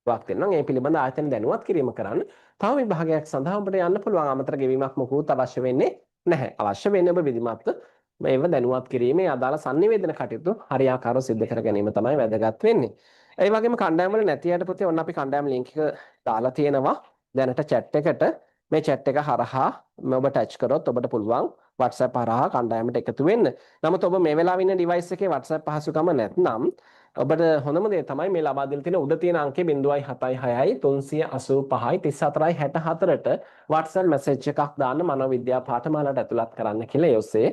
වක් දෙන්නම්. ඒ පිළිබඳ ආයතන දැනුවත් කිරීම කරන්න. තව විභාගයක් සඳහා ඔබට යන්න පුළුවන්. අමතර ගෙවීමක් මොකුත් අවශ්‍ය වෙන්නේ නැහැ. අවශ්‍ය වෙන්නේ ඔබ විධිමත්ව මේව දැනුවත් කිරීමේ අදාළ sannivedana කටයුතු හරියාකාරව සිදු කර ගැනීම තමයි වැදගත් වෙන්නේ. ඒ වගේම කණ්ඩායම් වල නැති අයට පුතේ ඔන්න අපි කණ්ඩායම් link එක දාලා තියෙනවා. දැනට chat එකට මේ chat එක හරහා ඔබ ටච් කරොත් ඔබට පුළුවන් WhatsApp හරහා කණ්ඩායමට එකතු වෙන්න. නමුත් ඔබ මේ වෙලාවේ ඉන්න device එකේ WhatsApp පහසුකම නැත්නම් ඔබට හොඳම දේ තමයි මේ ලබා දෙන්න තියෙන උඩ තියෙන අංකය 0.76යි 385යි 34යි 64ට WhatsApp message එකක් දාන්න මනෝවිද්‍යා පාඨමාලාවට ඇතුළත් කරන්න කියලා ඒ ඔස්සේ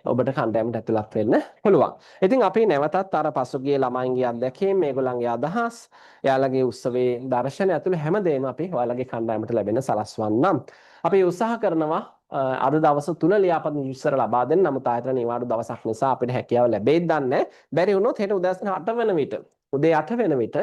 ඔබට කණ්ඩායමට ඇතුළත් වෙන්න පුළුවන්. ඉතින් අපි නැවතත් අර පසුගිය ළමයින්ගේ අත්දැකීම්, මේගොල්ලන්ගේ අදහස්, එයාලගේ උත්සවයේ දර්ශන ඇතුළේ හැමදේම අපි ඔයාලගේ කණ්ඩායමට ලැබෙන්න සලස්වන්නම්. අපි උත්සාහ කරනවා අද දවස් 3 ලියාපදිංචි විස්තර ලබා දෙන්න. නමුත් ආයතන නිවාඩු දවසක් නිසා අපිට හැකියාව ලැබෙයිද දන්නේ නැහැ. බැරි වුණොත් හෙට උදෑසන 8 වෙන විට උදේ 8 වෙන විට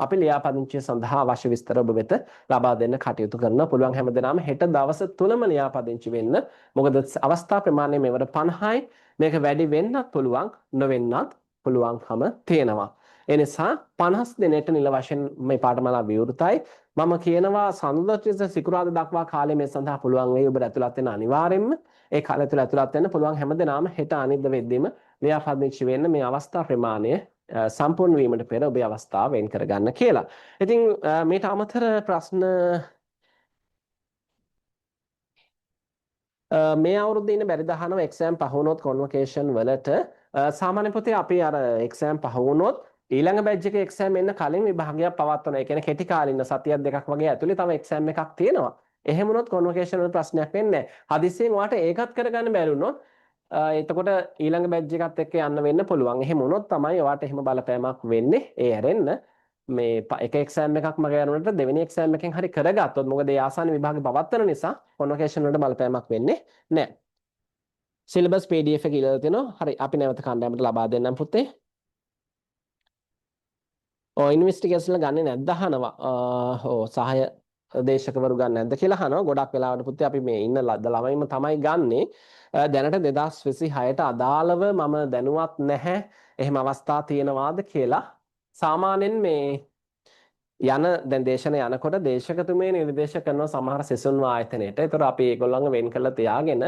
අපි ලියාපදිංචිය සඳහා අවශ්‍ය විස්තර ඔබ වෙත ලබා දෙන්න කටයුතු කරන්න පුළුවන්. හැමදෙනාම හෙට දවස් 3ම ලියාපදිංචි වෙන්න. මොකද අවස්ථා ප්‍රමාණය මෙවර 50යි. මේක වැඩි වෙන්නත් පුළුවන්, නොවෙන්නත් පුළුවන්කම තියෙනවා. ඒ නිසා 50 දිනට නිල වශයෙන් මේ පාඨමාලා විවෘතයි. මම කියනවා සඳුදා සිකුරාදා දක්වා කාලය මේ සඳහා පුළුවන් වෙයි ඔබට ඇතුළත් වෙන්න අනිවාර්යෙන්ම. ඒ කාලය තුළ ඇතුළත් වෙන්න පුළුවන් හැමදෙනාම හෙට අනිද්දා වෙද්දීම ලියාපදිංචි වෙන්න මේ අවස්ථා ප්‍රමාණය සම්පූර්ණ වීමට පෙර ඔබේ අවස්ථාව වෙන් කරගන්න කියලා. ඉතින් මේට අමතර ප්‍රශ්න මේ අවුරුද්දේ ඉන්න බැරි දහනව එක්සෑම් පහ වුණොත් කොන්වොකේෂන් වලට සාමාන්‍ය පොතේ අපි අර එක්සෑම් පහ වුණොත් ඊළඟ බැච් එකේ එක්සෑම් එන්න කලින් විභාගයක් පවත්වනවා. ඒ කියන්නේ කෙටි කාලින සතියක් දෙකක් වගේ ඇතුලේ තව එක්සෑම් එකක් තියෙනවා. එහෙම වුණොත් කොන්වොකේෂන් වල ප්‍රශ්නයක් වෙන්නේ නැහැ. හදිස්සියෙන් ඔයාට ඒකත් කරගන්න බැරි වුණොත් එතකොට ඊළඟ බැච් එකත් එක්ක යන්න වෙන්න පුළුවන්. එහෙම වුණොත් තමයි ඔයාට එහෙම බලපෑමක් වෙන්නේ. ඒ ඇරෙන්න මේ එක එක්සෑම් එකක් මග යනකොට දෙවෙනි එක්සෑම් එකෙන් හරි කරගත්තොත් මොකද ඒ ආසන්න විභාගෙ පවත්වන නිසා කොන්වොකේෂන් වලට බලපෑමක් වෙන්නේ නැහැ. සිලබස් PDF එක ඉලලා තිනවා. හරි අපි නැවත කණ්ඩායමට ලබා දෙන්නම් පුතේ. ඉන්වෙස්ටිගේෂන් ගන්නේ නැද්ද අහනවා. සහාය දේශකවරු ගන්න නැද්ද කියලා අහනවා. ගොඩක් වෙලාවට පුතේ අපි මේ ඉන්න ළමයිම තමයි ගන්නෙ. දැනට 2026ට අදාළව මම දැනුවත් නැහැ. එහෙම අවස්ථා තියෙනවාද කියලා. සාමාන්‍යයෙන් මේ දැන් දේශන යනකොට දේශකතුමේ නිර්දේශ කරන සමහර සෙසුන් ආයතනයේට. ඒතර අපි ඒගොල්ලන්ව වෙන් කරලා තියාගෙන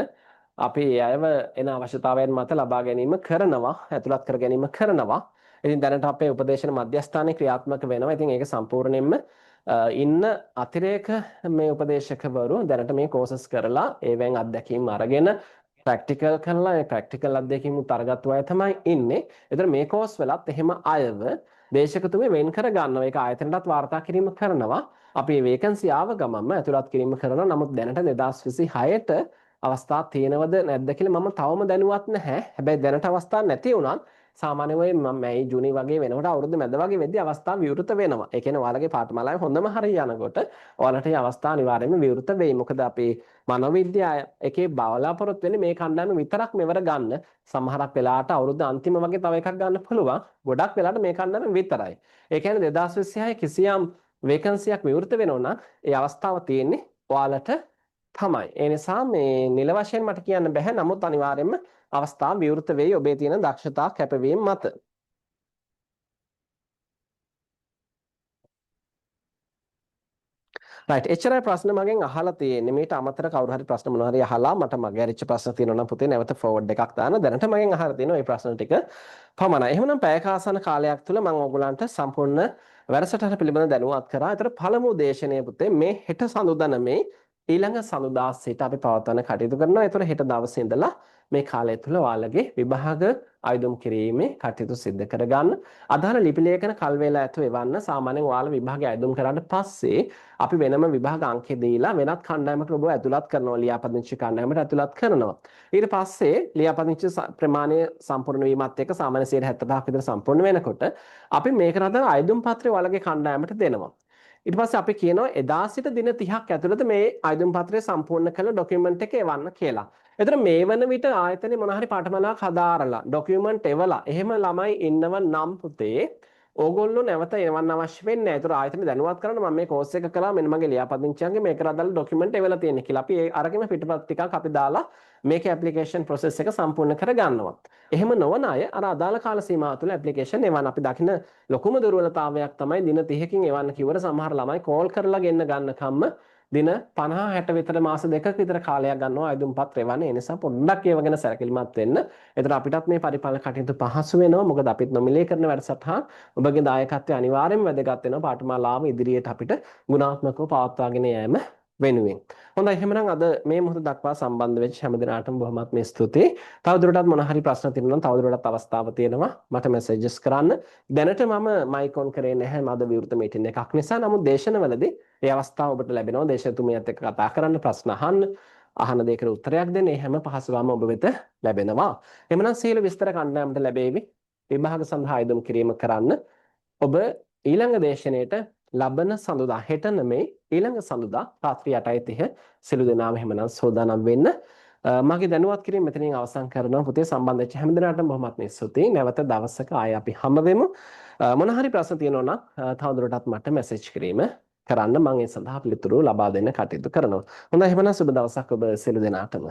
අපි ඒ අයව එන අවශ්‍යතාවයන් මත ලබා ගැනීම කරනවා, ඇතුළත් කර ගැනීම කරනවා. ඉතින් දැනට අපේ උපදේශන මධ්‍යස්ථානයේ ක්‍රියාත්මක වෙනවා. ඉතින් ඒක සම්පූර්ණයෙන්ම ඉන්න අතිරේක මේ උපදේශකවරු දැනට මේ කෝසස් කරලා ඒවෙන් අත්දැකීම් අරගෙන ප්‍රැක්ටිකල් කරලා ඒ ප්‍රැක්ටිකල් අත්දැකීම් උතරගත්තු අය තමයි ඉන්නේ. ඒතර මේ කෝස් වලත් එහෙම අයව දේශකතුමේ වෙන් කර ගන්නවා. ඒක ආයතනයටත් වාර්තා කිරීම කරනවා. අපි වේකන්සි ආව ගමන්ම ඇතුළත් කිරීම කරනවා. නමුත් දැනට 2026ට අවස්ථා තියෙනවද නැද්ද කියලා මම තවම දැනුවත් නැහැ. හැබැයි දැනට අවස්ථා නැති වුණත් සාමාන්‍යයෙන් මම මේ ජූනි වගේ වෙනකොට අවුරුදු මැද වගේ වෙද්දී අවස්ථා විවෘත වෙනවා. ඒ කියන්නේ ඔයාලගේ පාඨමාලාවේ හොඳම හරිය යනකොට ඔයාලට මේ අවස්ථා අනිවාර්යයෙන්ම විවෘත වෙයි. මොකද අපේ මනෝවිද්‍යාව එකේ බලාපොරොත්තු වෙන්නේ මේ කණ්ඩායම විතරක් මෙවර ගන්න. සමහරක් වෙලාවට අවුරුදු අන්තිම වගේ තව එකක් ගන්න පුළුවන්. ගොඩක් වෙලාවට මේ කණ්ඩායම විතරයි. ඒ කියන්නේ 2026 කිසියම් වේකන්සියක් විවෘත වෙනවා නම් ඒ අවස්ථාව තියෙන්නේ ඔයාලට තමයි. ඒ නිසා මේ නිල වශයෙන් මට කියන්න බෑ. නමුත් අනිවාර්යයෙන්ම අවස්ථාව විවෘත වෙයි ඔබේ තියෙන දක්ෂතා කැපවීම මත. රයිට් එච්චරයි ප්‍රශ්න මගෙන් අහලා තියෙන්නේ. මේට අමතර කවුරු හරි ප්‍රශ්න මොනවා හරි අහලා මට මගේ ඇරිච්ච ප්‍රශ්න තියෙනවා නම් පුතේ නැවත ෆෝවර්ඩ් එකක් දාන්න. දැනට මගෙන් අහලා තියෙනවා මේ ප්‍රශ්න ටික පමණයි. එහෙනම් පැයක ආසන කාලයක් තුළ මම ඔයගලන්ට සම්පූර්ණ වැඩසටහන පිළිබඳව දැනුවත් කරා. ඒතර පළමු දේශනය පුතේ මේ හෙට සඳුදා මේ ඊළඟ සඳුදා සිට අපි පවත්වන කටයුතු කරනවා. ඒතර හෙට දවසේ ඉඳලා මේ කාලය තුළ ඔයාලගේ විභාග ආයුධම් කිරීමේ කටයුතු සිදු කරගන්න. අදාළ ලිපි ලේඛන කල් වේලා ඇතුව එවන්න. සාමාන්‍යයෙන් ඔයාලා විභාගය ආයුධම් කරාට පස්සේ අපි වෙනම විභාග අංකෙ දීලා වෙනත් කණ්ඩායමකට ඔබව ඇතුළත් කරනවා. ලියාපදිංචි කණ්ඩායමට ඇතුළත් කරනවා. ඊට පස්සේ ලියාපදිංචි ප්‍රමාණය සම්පූර්ණ වීමත් එක්ක සාමාන්‍ය 75ක් විතර සම්පූර්ණ වෙනකොට අපි මේකට අදාළ ආයුධම් පත්‍රය ඔයාලගේ කණ්ඩායමට දෙනවා. ඊට පස්සේ අපි කියනවා එදා සිට දින 30ක් ඇතුළත මේ ආයුධම් පත්‍රය සම්පූර්ණ කළ ડોකියුමන්ට් එක එවන්න කියලා. එතන මේ වන විට ආයතනයේ මොන හරි පාඨමාලාවක් හදාරලා ડોකියුමන්ට් එවලා එහෙම ළමයි ඉන්නව නම් පුතේ ඕගොල්ලෝ නැවත එවන්න අවශ්‍ය වෙන්නේ නැහැ. ඒතර ආයතනය දැනුවත් කරන්න මම මේ කෝස් එක කළා මෙන්න මගේ ලියාපදිංචියන්ගේ මේකට අදාළ ડોකියුමන්ට් එවලා තියෙන්නේ කියලා. අපි ඒ අරගෙන පිටපත් ටිකක් අපි දාලා මේකේ ඇප්ලිකේෂන් ප්‍රොසෙස් එක සම්පූර්ණ කරගන්නවා. එහෙම නොවන අය අර අදාළ කාල සීමාව තුළ ඇප්ලිකේෂන් එවන්න. අපි දකින ලොකුම දුර්වලතාවයක් තමයි දින 30කින් එවන්න කිව්වර සමහර ළමයි කෝල් කරලා ගෙන්න ගන්නකම්ම දින 50 60 විතර මාස දෙකක විතර කාලයක් ගන්නවා ආයුධම් පත්‍ර එවන්න. ඒ නිසා පොඩ්ඩක් ඒව ගැන සැලකිලිමත් වෙන්න. ඒතර අපිටත් මේ පරිපාලන කටයුතු පහසු වෙනවා. මොකද අපිත් නොමිලේ කරන වැඩසටහන් ඔබගේ දායකත්වය අනිවාර්යෙන්ම වැදගත් වෙනවා. පාඨමාලාව ඉදිරියට අපිට ගුණාත්මකව පවත්වාගෙන යෑම වෙනුවෙන්. හොඳයි එහෙනම් අද මේ මොහොත දක්වා සම්බන්ධ වෙච්ච හැම දිනාටම බොහොමත්ම ස්තුතියි. තවදුරටත් මොන හරි ප්‍රශ්න තියෙනවා නම් තවදුරටත් අවස්ථාව තියෙනවා මට මෙසේජස් කරන්න. දැනට මම මයික් ඔන් කරේ නැහැ මද විවෘත මීටින් එකක් නිසා. නමුත් දේශනවලදී ඒ අවස්ථාව ඔබට ලැබෙනවා. දේශතුමියත් එක්ක කතා කරන්න, ප්‍රශ්න අහන්න, අහන දෙයකට උත්තරයක් දෙන්න. මේ හැම පහසුවම ඔබ වෙත ලැබෙනවා. එhmenan සීල විස්තර කණ්ඩායමට ලැබෙවි. විභාග සඳහා ආයුධම් කිරීම කරන්න. ඔබ ඊළඟ දේශනයේට ලබන සඳුදා හෙට නෙමෙයි ඊළඟ සඳුදා රාත්‍රී 8:30 සිළු දෙනාම එහෙමනම් සෝදානම් වෙන්න. මගේ දැනුවත් කිරීම මෙතනින් අවසන් කරනවා. පුතේ සම්බන්ධ වෙච්ච හැම දිනකටම බොහොමත්ම ස්තුතියි. නැවත දවසක ආයෙ අපි හම්බ වෙමු. මොන හරි ප්‍රශ්න තියෙනවා නම් තවදුරටත් මට මැසේජ් කිරීම කරන්න. මම ඒ සඳහා පිළිතුරු ලබා දෙන්න කටයුතු කරනවා. හොඳයි එහෙනම් සුබ දවසක් ඔබ සිළු දෙනාටම.